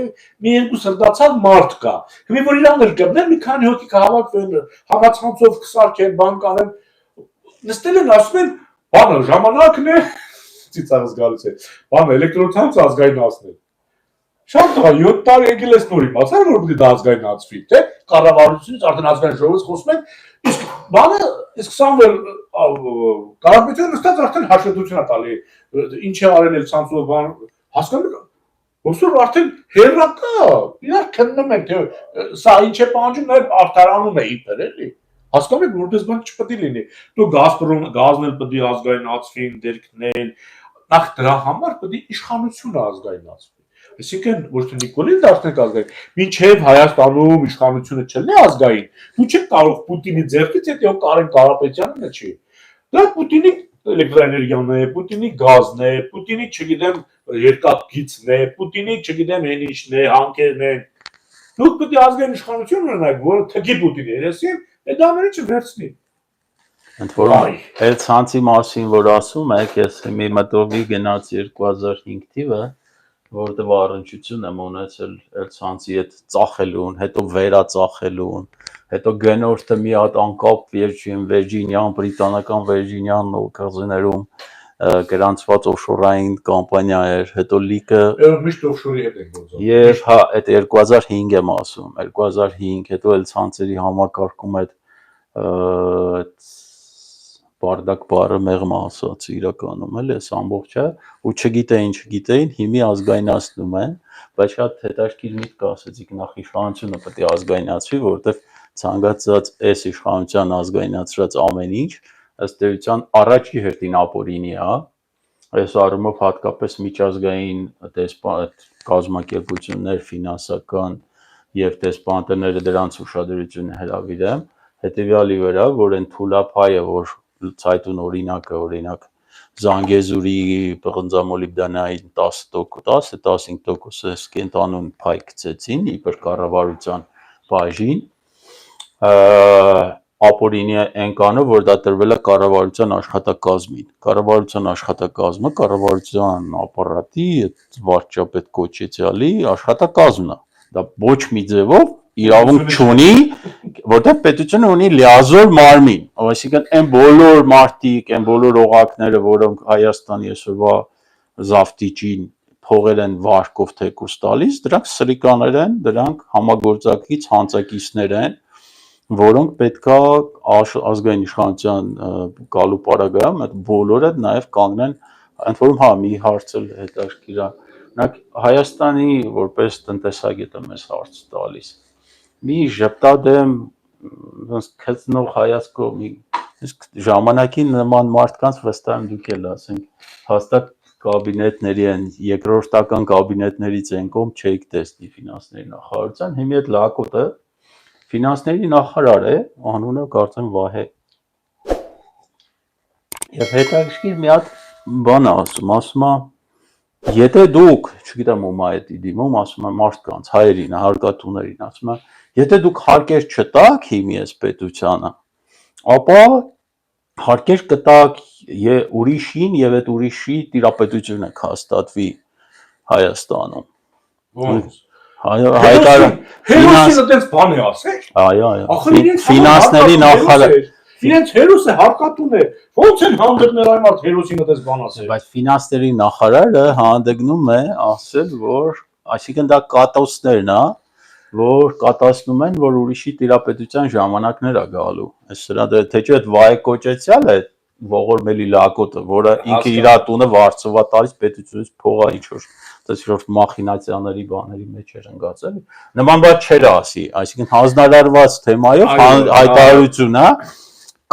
մի երկու սրտացավ մարդ կա։ Հիմա որ իրան էլ կբնեն, մի քանի հոգի կհավաքվեն, համացանցով կսարքեն, բան կանեն, նստել են ասում են, բանը ժամանակն է, ծիծաղս գալուց է, բանը էլեկտրոցանց ազգայնացնել։ Շատ տղա 7 տարի եկել ես նոր իմացար, որ պետք է դա ազգայնացվի, թե կառավարությունից արդեն ազգային ժողովից խոսում են, իսկ բանը, իսկ Սամվել Կարապետյանը նստած արդեն հաշվետվություն է տալի, ինչ է արել էլ ցանցով բան, հասկանում եք, ոսոր արդեն հերրակա, իրար քննում են, թե սա ինչ է պահանջում, նաև արդարանում է իբր էլի։ Հասկանում եք, որպես բան չպետք է լինի։ Դու գազն էլ պետք է ազգայնացվի, դերքնել, նախ դրա համար պետք է իշխանությունը ազգայնացվի։ Այսինքն ոչ թե Նիկոլին դարձնենք ազգային, մինչև Հայաստանում իշխանությունը չլինի ազգային, դու չեք կարող Պուտինի ձեռքից հետո Կարեն Կարապետյանը չի։ Դա Պուտինի էլեկտրոէներգիան է, Պուտինի գազն է, Պուտինի, չգիտեմ, երկաթգիծն է, Պուտինի, չգիտեմ, հենիչն է, հանքերն են։ Դուք պետք է ազգային իշխանություն ունենաք, որը թքի Պուտինի երեսին, դա ամենը չվերցնի։ Ընդ որում, այդ ցանցի մասին որ ասում եք, ես մի մտովի գնաց 2005 թիվը, որտեղ առնչություն եմ ունեցել այդ ցանցի հետ ծախելուն, հետո վերածախելուն, հետո գնորդը մի հատ անկապ Վիրջինիան, բրիտանական Վիրջինիան օքազներում գրանցված օֆշորային կամպանիա էր, հետո լիքը միշտ օֆշորի հետ ենք գործում։ Եվ հա, այդ 2005 եմ ասում, 2005, հետո էլ ցանցերի համակարգում այդ բարդակ բառը մեղմ ասած իրականում էլ էս ամբողջը ու չգիտեին, հիմի ազգայնացնում են, բայց շատ հետաքրքիր միտք ասեցիք, նախ իշխանությունը պետք է ազգայնացվի, որովհետև ցանկացած այս իշխանության ազգայնացրած ամեն ինչ ըստ էության առաջի հերթին ապօրինի է, այս առումով հատկապես միջազգային կազմակերպություններ, ֆինանսական եւ դեսպանատները դրանց ուշադրություն հրավիրեմ, հետեւյալի վրա, որ այն թուլափայը, որ ցայտուն օրինակը, օրինակ Զանգեզուրի պղնձամոլիբդենային 10-15% կենտանուն փայ գցեցին իբր կառավարության բաժին, ապօրինի են կանով, որ դա տրվել է կառավարության աշխատակազմին։ Կառավարության աշխատակազմը, կառավարության ապարատի, վարչապետ կոչեցյալի աշխատակազմն է։ Դա ոչ մի ձևով իրավունք չունի, որտեղ պետությունը ունի լիազոր մարմին, այսինքն այն բոլոր մարդիկ, այն բոլոր օղակները, որոնք Հայաստանի այսօրվա զավթիճին փողեր են վարկով թեկուս տալիս, դրանք սրիկաներ են, դրանք համագործակից հանցակիցներ են, որոնք պետքա ազգային իշխանության գալու պարագայում այդ բոլորը նաև կանգնեն, ընդ որում հա մի հարց էլ հետաքրքիր է, Հայաստանի որպես տնտեսագետը մեզ հարց տալիս, մի ժպտադեմ քծնող հայացքով, իսկ ժամանակի նման մարդկանց վստահ եմ դուք էլ ասենք, հաստատ կաբինետների են, երկրորդական կաբինետներից են կողմ չեք տեսնի ֆինանսների նախարարության, հիմի այդ լակոտը ֆինանսների նախարար է, անունը կարծեմ Վահե։ Եվ հետաքրքիր մի հատ բան ասում է, Եթե դուք, չգիտեմ ում այդ դիմում, ասում եմ մարդկանց, հայերին, հարկատուներին, ասում եմ, եթե դուք հարկեր չտաք հիմիես պետությանը, ապա հարկեր կտաք ուրիշին եւ այդ ուրիշի տիրապետությունը կհաստատվի Հայաստանում։ Ոնց։ Հայտարարը Հերոսին այդպես բան է ասել։ Այո, ֆինանսների նախարար Իրենց հերոսը հարկատուն է։ Ոնց են հանդգնել այն մարդ հերոսին այդպես բան ասել։ Բայց ֆինանսների նախարարը հանդգնում է ասել, որ այսինքն դա կատոսներն է, որ կատացնում են, որ ուրիշի տիրապետության ժամանակներ է գալու։ Այս սրա թե չէ այդ վայ կոճեցյալ է ողորմելի լակոտը, որը ինքը իր տունը վարձովա տալիս պետությունից փողա ինչ-որ դες մախինացիաների բաների մեջ էր ընկածել։ Նման բան չէր ասի, այսինքն հանձնարարված թեմայով հայտարարություն է,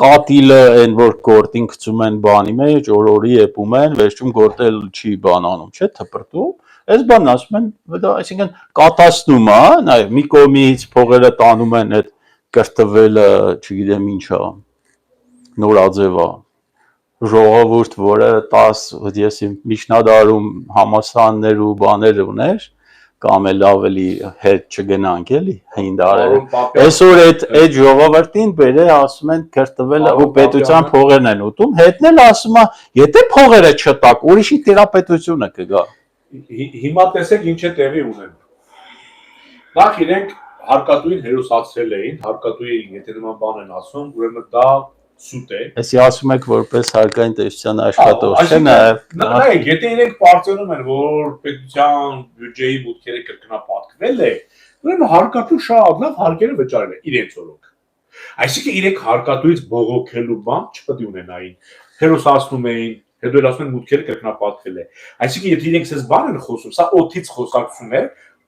կատիլը այն որ գործին գցում են բանի մեջ, օրորի եփում են, վերջում գործել չի բանանում, չէ՞, թփրտում։ Այս բանն ասում են, դա այսինքն կատացնում է, նայ մի կողմից փողերը տանում են այդ կրտվելը, չգիտեմ ինչա, նորաձևա ժողովուրդ, որը 10 ես միջնադարում համասաններ ու բաներ ուներ, կամ էլ ավելի հետ չգնանք էլի հին դարերը։ Այսօր այդ ժողովրդին բերե ասում են կրտվել ու պետության փողերն են ուտում, հետն էլ ասում է, եթե փողերը չտակ, ուրիշի տիրապետությունը կգա։ Հիմա տեսեք ինչ է տեղի ունենում։ Նախ իրենք հարկատուին հերոսացրել էին, հարկատուի եթե նման բան են ասում, ուրեմն դա սուտ է։ Այսի ասում եք որպես հարկային տեսության աշխատող, չէ՞ նաև։ Նայեք, եթե իրենք պարծենում են, որ պետության բյուջեի մուտքերը կրկնապատկվել է, ուրեմն հարկատու շատ լավ հարկերը վճարել է իրենց օրոք։ Այսինքն իրենք հարկատուից բողոքելու բան չպետք է ունենային։ Հերոսացնում էին, հետո էլ ասում են մուտքերը կրկնապատկվել է։ Այսինքն եթե իրենք այս բան են խոսում, սա օթից խոսակցություն է,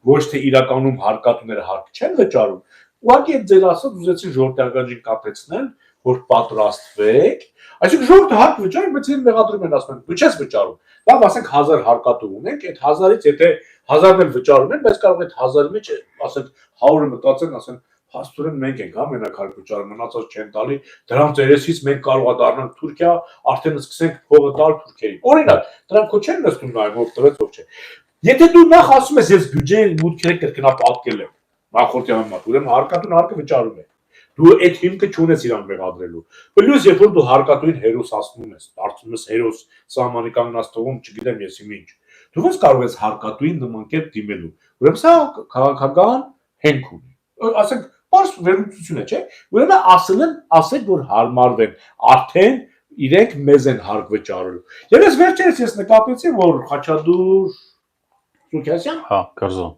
ոչ թե իրականում հարկատուները հարկ չեն վճարում։ Ուղղակի այդ ձեր ասած ուզեցին ժողովրդականին կապեցնել, որ պատրաստվեք, այսինքն ժողովուրդը հարկ վճարի, բայց իրեն մեղադրում են ասում են, դու չես վճարում։ Լավ, ասենք 1000 հարկատու ունենք, այդ 1000-ից եթե 1000-ն էլ վճարում են, բայց կարող է 1000-ի մեջ ասենք 100-ը մտածեն, ասեն, հաստորեն մենք ենք, հա, մենակ հարկ վճարում, մնացած չեն տալի, դրանց երեսից մենք կարող է դառնանք Թուրքիա, արդեն սկսենք փողը տալ թուրքերին։ Օրինակ, դրանք քո չեն նստում նայում, ով տվեց, ով չէ։ Եթե դու նախ ասում ես, ես բյուջեի մուտքերը կրկնապատկել եմ, նախորդի համեմատ, ուրեմն հարկատուն հարկը վճարում է։ Դու այդ հիմքը չունես իրան մեղադրելու։ Պլյուս երբ որ դու հարկատուին հերոսացնում ես, դարձնում ես հերոս, սահմանի կանգնած տղում, չգիտեմ ես ինչ։ Դու ո՞նց կարող ես հարկատուին նման կերպ դիմելու։ Ուրեմն սա քաղաքական հենք ունի։ Ասենք, բարձ վերլուծություն է, չէ՞։ Ուրեմն ասեք, որ հարմարվեն, արդեն իրենք մեզ են հարկ վճարելու։ Եվ ես վերջերս ես նկատեցի, որ Խաչատուր Սուքիասյան, հա, Կրզոն։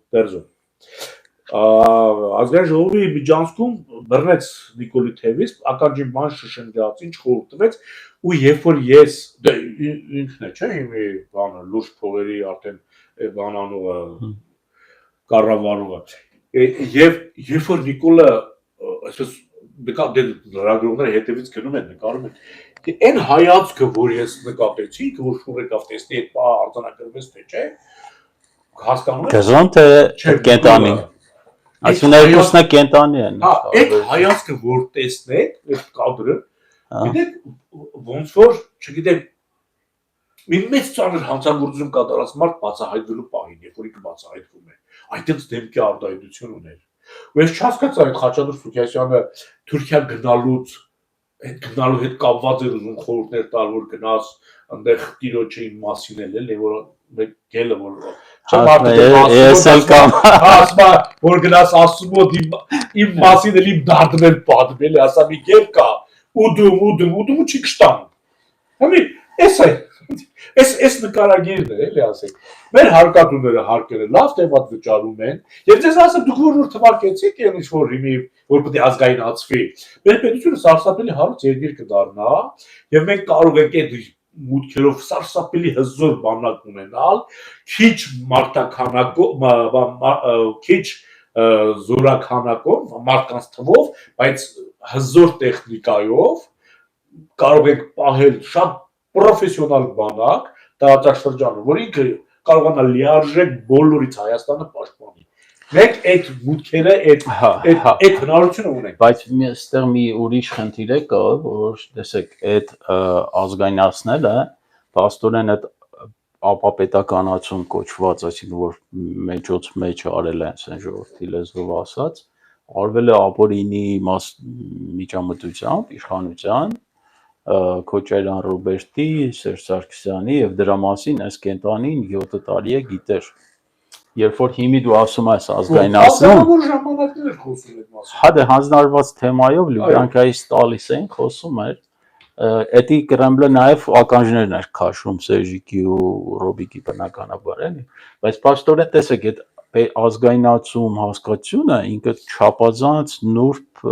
Ազգային ժողովի միջանցքում բռնեց Նիկոլի Թևից, ականջին բան շշնջաց, ինչ խորհուրդ տվեց, ու երբ որ ես ինքն է, չէ՞, հիմի բանը լուրջ փողերի արդեն բանանողը կառավարողը։ Եվ երբ որ Նիկոլը այսպես լրագրողները հետևից գնում են, նկարում են, այն հայացքը, որ ես նկատեցի, որ շուռ եկավ տեսնի այդ բա արձանագրվեց թե չէ, հասկանում եք։ Կրզոն թե կենտանի։ Այսինքն երկուսն է կենտանի են։ Հա, այդ հայացքը որ տեսնեք, այդ կադրը, գիտեք ոնց որ, չգիտեմ, մի մեծ ծանր հանցագործություն կատարած մարդ բացահայտվելու պահին, երբ որ ինքը բացահայտվում է, այդտեղ դեմքի արտահայտություն ուներ։ Ու ես չհասկացա այդ Խաչատուր Սուքիասյանը Թուրքիա գնալուց, այդ գնալու հետ կապված էր ուզում խորհուրդներ տալ, որ գնաս այնտեղ տիրոջը իմ մասին էլ որ մեկ գելը որ ես էլ կամ ասма որ գնաս ասում որ իմ մասին էլ իմ դարտն էլ պատմել է ասա մի գել կա ուդում չի կշտան համի էս նկարագիրն է էլի ասեք մեր հարկատուները հարկերը լավ թեված վճարում են եւ ձեզ ասեմ դուք որ թվարկեցիք եւ ինչ որ հիմի որ պետք է ազգայնացվի մեր պետությունը սարսափելի հարուստ երկիր կդառնա եւ մենք կարող ենք այդ մուտքերով սարսափելի հզոր բանակ ունենալ քիչ մարտականակով քիչ զորականակով մարդկանց թվով բայց հզոր տեխնիկայով կարող ենք պահել շատ պրոֆեսիոնալ բանակ տարածաշրջանում որ ինքը կարողանա լիարժեք բոլորից Հայաստանը պաշտպանի մենք այդ մուտքերը այդ հնարավորությունը ունենք բայց այստեղ մի ուրիշ խնդիր է կա որ տեսեք այդ ազգայնացնելը փաստորեն այդ ապապետականացում կոչված, այսինքն որ մեջոց մեջ արել են ասեն ժողովրդի լեզվով ասած, արվել է ապօրինի միջամտությամբ, իշխանության, Քոչարյան Ռոբերտի, Սերժ Սարգսյանի եւ դրա մասին այս կենտանին 7 տարի է գիտեր։ Երբ որ հիմի դու ասում ես ազգայնացնում, որ ժամանակներ խոսում այդ մասին։ հա դե հանձնարարված թեմայով Լյուբյանքայից տալիս էին, խոսում էր, էդի Կրեմլը նաև ականջներն էր քաշում Սերժիկի ու Ռոբիկի բնականաբար էլի, բայց պաստորեն տեսեք այդ ազգայնացում հասկացությունը ինքը չափազանց նուրբ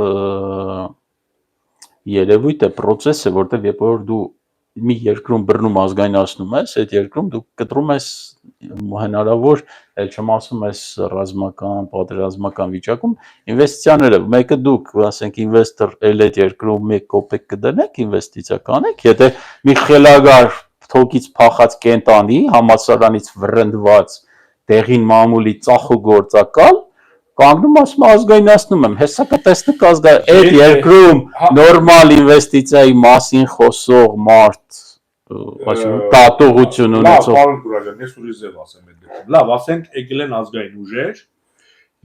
երևույթ է, process է, որտեղ երբ որ դու մի երկրում բռնում ազգայնացնում ես, այդ երկրում դու կտրում ես հնարավոր, էլ չեմ ասում ես ռազմական, պատերազմական վիճակում ինվեստիցիաները, մեկը դուք, ասենք ինվեստոր էլ այդ երկրում 1 կոպեկ կդնեք ինվեստիցիա կանեք, եթե մի խելագար թոքից փախած կենտանի համալսարանից վրընդված դեղին մամուլի ծախուգործակալ կանգնում ասում ազգայնացնում եմ, հեսա կտեսնեք այդ երկրում նորմալ ինվեստիցիայի մասին խոսող մարդ տատողություն ունեցող։ Լավ, պարոն Կուրաջյան, ես ուրիշ ձև ասեմ այդ դեպքում։ Լավ, ասենք եկել են ազգային ուժեր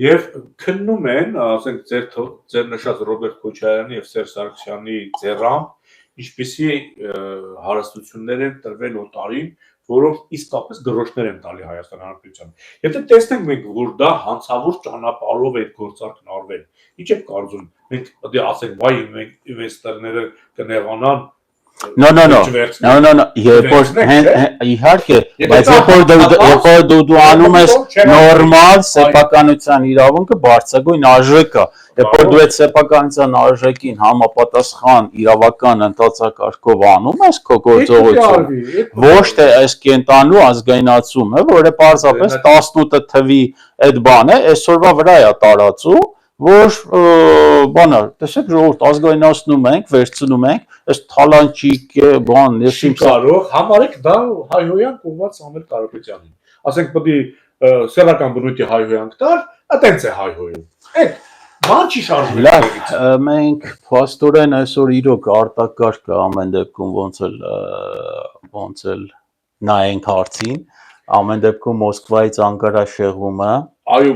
եւ քննում են, ասենք ձեր նշած Ռոբերտ Քոչարյանի եւ Սերժ Սարգսյանի ձեռամբ ինչպիսի հարստություններ են տրվել օտարին, որով իսկապես գրոշներ են տալի Հայաստան Հանրապետության։ Եթե տեսնենք մենք, որ դա հանցավոր ճանապարհով է գործարքն արվել, ինչ է կարծում, մենք պետք է ասենք, վայ ինվեստորները կնեղանան։ No, իհարկե, բայց երբ որ դու անում ես նորմալ սեփականության իրավունքը բարձրագույն արժեք է, երբ որ դու այդ սեփականության արժեքին համապատասխան իրավական ընթացակարգով անում ես քո գործողությունը, ոչ թե այս կենտանու ազգայնացումը, որը պարզապես 18 թվի այդ բան է, այսօրվա վրա է տարածում, որ բանը, տեսեք ժողովուրդ ազգայնացնում ենք, վերցնում ենք, այս թալանչիկ է, բան, ես իմ կարող համարեք դա հայհոյանք ուղղված Սամվել Կարապետյանին։ Ասենք պետք է սեռական բնույթի հայհոյանք տար, այտենց է հայհոյում։ Այդ բան չի շարժվում։ Լավ, մենք փաստորեն այսօր իրոք արտակարգ ամեն դեպքում ոնց էլ նայենք հարցին, ամեն դեպքում Մոսկվայից Անկարա շեղումը, այո,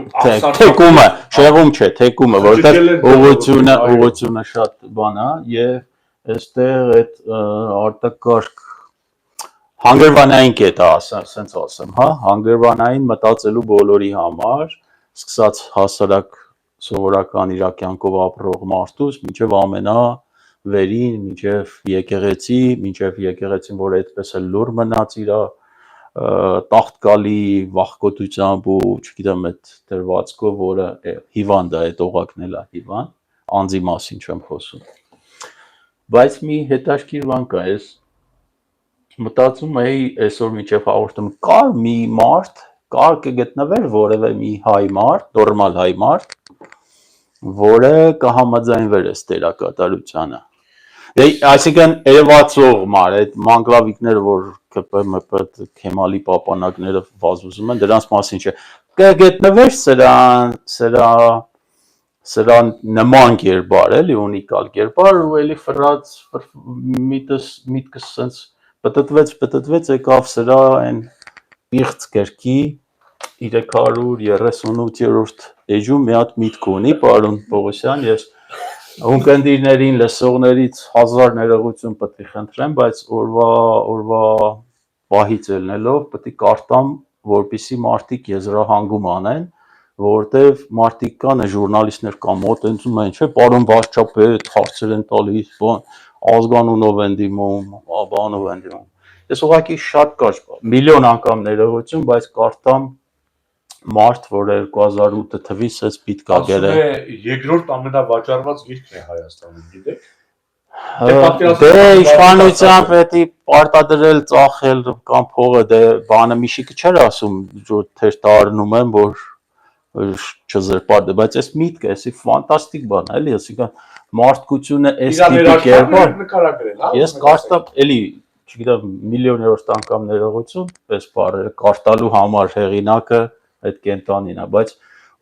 թեկումը, շեղում չէ, թեկումը, որտեղ ուղղությունը շատ բան է եւ այստեղ այդ արտակարգ հանգրվանային կետ է, ասենց ասեմ, հա, հանգրվանային մտածելու բոլորի համար, սկսած հասարակ սովորական իր կյանքով ապրող մարդուց, մինչև ամենավերին, մինչև եկեղեցին, որ այդպես էլ լուր մնաց իր տաղտկալի վախկոտությամբ ու չգիտեմ այդ դրվածքով, որը հիվանդ է, այդ օղակն էլ է հիվանդ, անձի մասին չեմ խոսում։ Բայց մի հետաքրքիր բան կա, ես մտածում էի այսօր մինչև հաղորդում կար մի մարդ, կար կգտնվեր որևէ մի հայ մարդ, նորմալ հայ մարդ, որը կհամաձայնվեր այս տերակատարությանը։ Այսինքն երևացող մար, այդ մանգլավիկները, որ ԿՊՄՊ Քեմալի պապանակները վազվզում են, դրանց մասին չէ։ Կգտնվեր սրա նման կերպար, էլի ունիկալ կերպար, ու էլի ֆրած միտքս սենց պտտվեց, եկավ սրա այն պիղծ գրքի 338-րդ էջում մի հատ միտք ունի, պարոն Պողոսյան, ես ունկնդիրներին, լսողներից 1000 ներողություն պետք է խնդրեմ, բայց օրվա պահից ելնելով պետք է կարդամ, որպեսզի մարդիկ եզրահանգում անեն, որովհետև մարդիկ կան, ժուրնալիստներ կան, մոտեցում են, չէ, պարոն վարչապետ, հարցեր են տալիս, ազգանունով են դիմում, բանով են դիմում։ Ես ուղղակի շատ կար, միլիոն անգամ ներողություն, բայց կարդամ մարդ, որ 2008 թվականից էս պիտք է գերել։ Երկրորդ ամենավաճառված գիրքն է Հայաստանում, գիտեք։ Դե իշխանության պետք է պարտադրել, ծախել կամ փողը, դե բանը միշիկը չէր ասում, որ թեր տարնում եմ, որ չզրպարտե, բայց այս միտքը, էսի ֆանտաստիկ բան է, էլի, ասիկա մարդկությունը այս տիպի կերպար։ Ես կարդամ, էլի, չգիտեմ, միլիոներորդ անգամ ներողություն, պես բառերը կարդալու համար հեղինակը այդ կենտանին է, բայց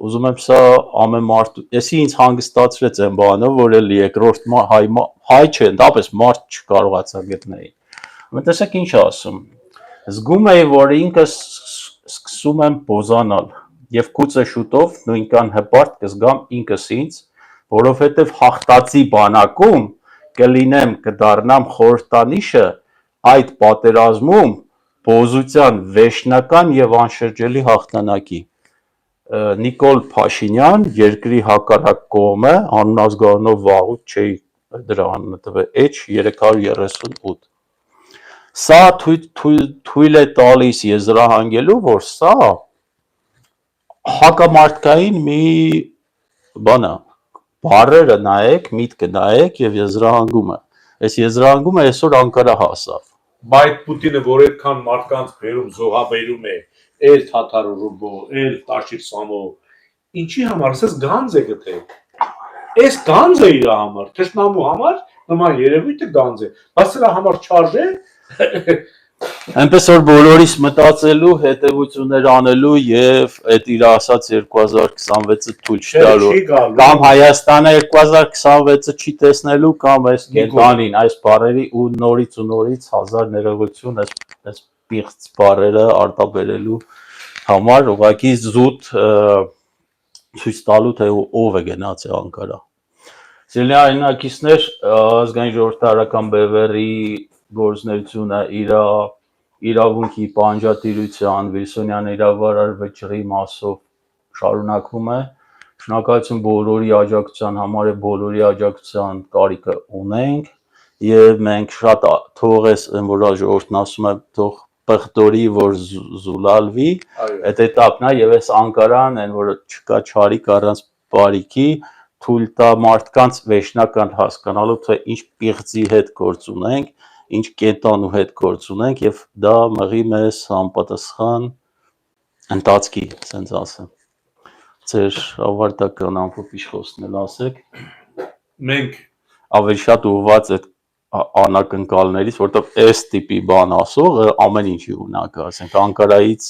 ուզում եմ սա ամեն մարդ, եսի ինձ հանգստացրեց այն բանը, որ էլ երկրորդ հայ չէ, ընդհանրապես մարդ չկարողացա գտնել։ Տեսեք ինչ ասում, Զգում էի, որ ինքս սկսում եմ բոզանալ եւ գուցե շուտով նույնքան հպարտ կզգամ ինքս ինձ, որովհետեւ հաղթածի բանակում կդառնամ խորհրդանիշը այդ պատերազմում բոզության վերջնական եւ անշրջելի հաղթանակի։ Նիկոլ Փաշինյան, երկրի հակառակ կողմը, անունազգանունով վաղուց չէի դրա անունը տվել, H338։ Սա թույլ է տալիս եզրահանգելու, որ սա հակամարտկային մի բան է, բառերը նայեք, միտքը նայեք եւ եզրահանգումը։ Այս եզրահանգումը այսօր Անկարա հասավ։ Բայց Պուտինը որ այդքան մարդկանց բերում զոհաբերում է, էլ թաթարուրուբո, էլ տաշիր սամո, ինչի համար, ասես գանձ է գտել։ Այս գանձը իր համար, թշնամու համար նման երևույթը գանձ է, բայց սրա համար չարժե։ Այնպես որ բոլորիս մտածելու, հետևություններ անելու եւ այդ իր ասած 2026-ը թույլ չտալու կամ Հայաստանը 2026-ը չի տեսնելու կամ այս կենտանին, այս բառերի ու նորից հազար ներողություն այս պիղծ բառերը արտաբերելու համար ուղղակի զուտ ցույց տալու թե ով է գնացել Անկարա։ Սիրելի հայրենակիցներ, ազգային ժողովրդարական բևեռի գործունեությունը իրավունքի պանջատիրության, Վիլսոնյան իրավարար վճռի մասով շարունակվում է։ Շնորհակալություն բոլորի աջակցության համար է, բոլորի աջակցության կարիքը ունենք եւ մենք շատ թողես այն որ ժողովուրդն ասում է թող պղտորի որ զուլալվի, այդ էտապն է եւ այս Անկարան այն որ չկա չարիք առանց բարիքի թույլ տա մարդկանց վերջնական հասկանալու թե ինչ պիղծի հետ գործ ունենք, ինչ կենտանու հետ գործ ունենք եւ դա մղի մեզ համապատասխան ընթացքի, ասենց ասեմ։ Ձեր ավարտական ամփոփիչ խոսքն ասեք։ Մենք ավելի շատ ուղղված այդ անակնկալներից, որտեղ այս տիպի բան ասողը ամեն ինչի ունակ է, ասենք Անկարայից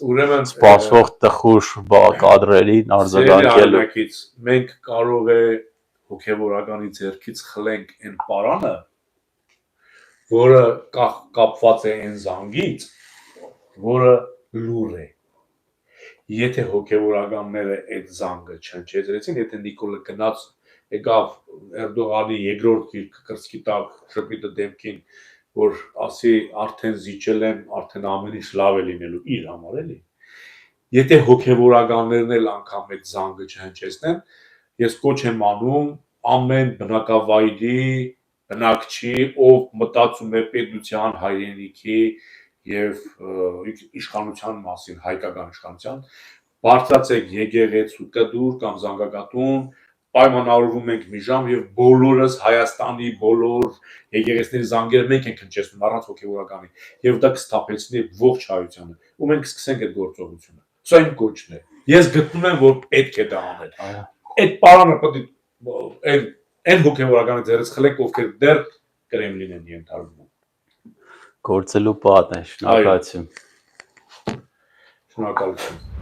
ուրեմն սպասվող տխուր կադրերին արձագանքելու։ Մենք կարող է հոգեվորականի ձեռքից խլենք այն պարանը, որը կապված է այն զանգից, որը լուր է։ Եթե հոգեվորականները այդ զանգը չնչեցրեցին, եթե Նիկոլը գնաց եկավ Էրդողանի երկրորդ կրծքի տակ շպիտը դեմքին, որ ասի արդեն զիջել եմ, արդեն ամեն ինչ լավ է լինելու իր համար էլի։ Եթե հոգեվորականներն էլ անգամ այդ զանգը չհնչեցնեն, ես կոչ եմ անում ամեն բնակավայրի բնակչի, ով մտածում է պետության, հայրենիքի եւ իշխանության մասին, հայկական իշխանության, բարձրացեք եկեղեցու կդուր կամ զանգակատուն, պայմանավորվում ենք մի ժամ եւ բոլորս Հայաստանի բոլոր եկեղեցիների զանգերը մենք ենք հնչեցնում առանց հոգեվորականի եւ դա կսթափեցնի ողջ հայությանը ու մենք կսկսենք այդ գործողությունը։ Սա իմ կոչն է։ Ես գտնում եմ որ պետք է դա անել։ Այդ պարանը պետք է այն հոգեվորականի ձեռից խլենք ովքեր դեռ Կրեմլին են ենթարկվում։ Գործելու պատ է, շնորհակալություն։ Շնորհակալություն։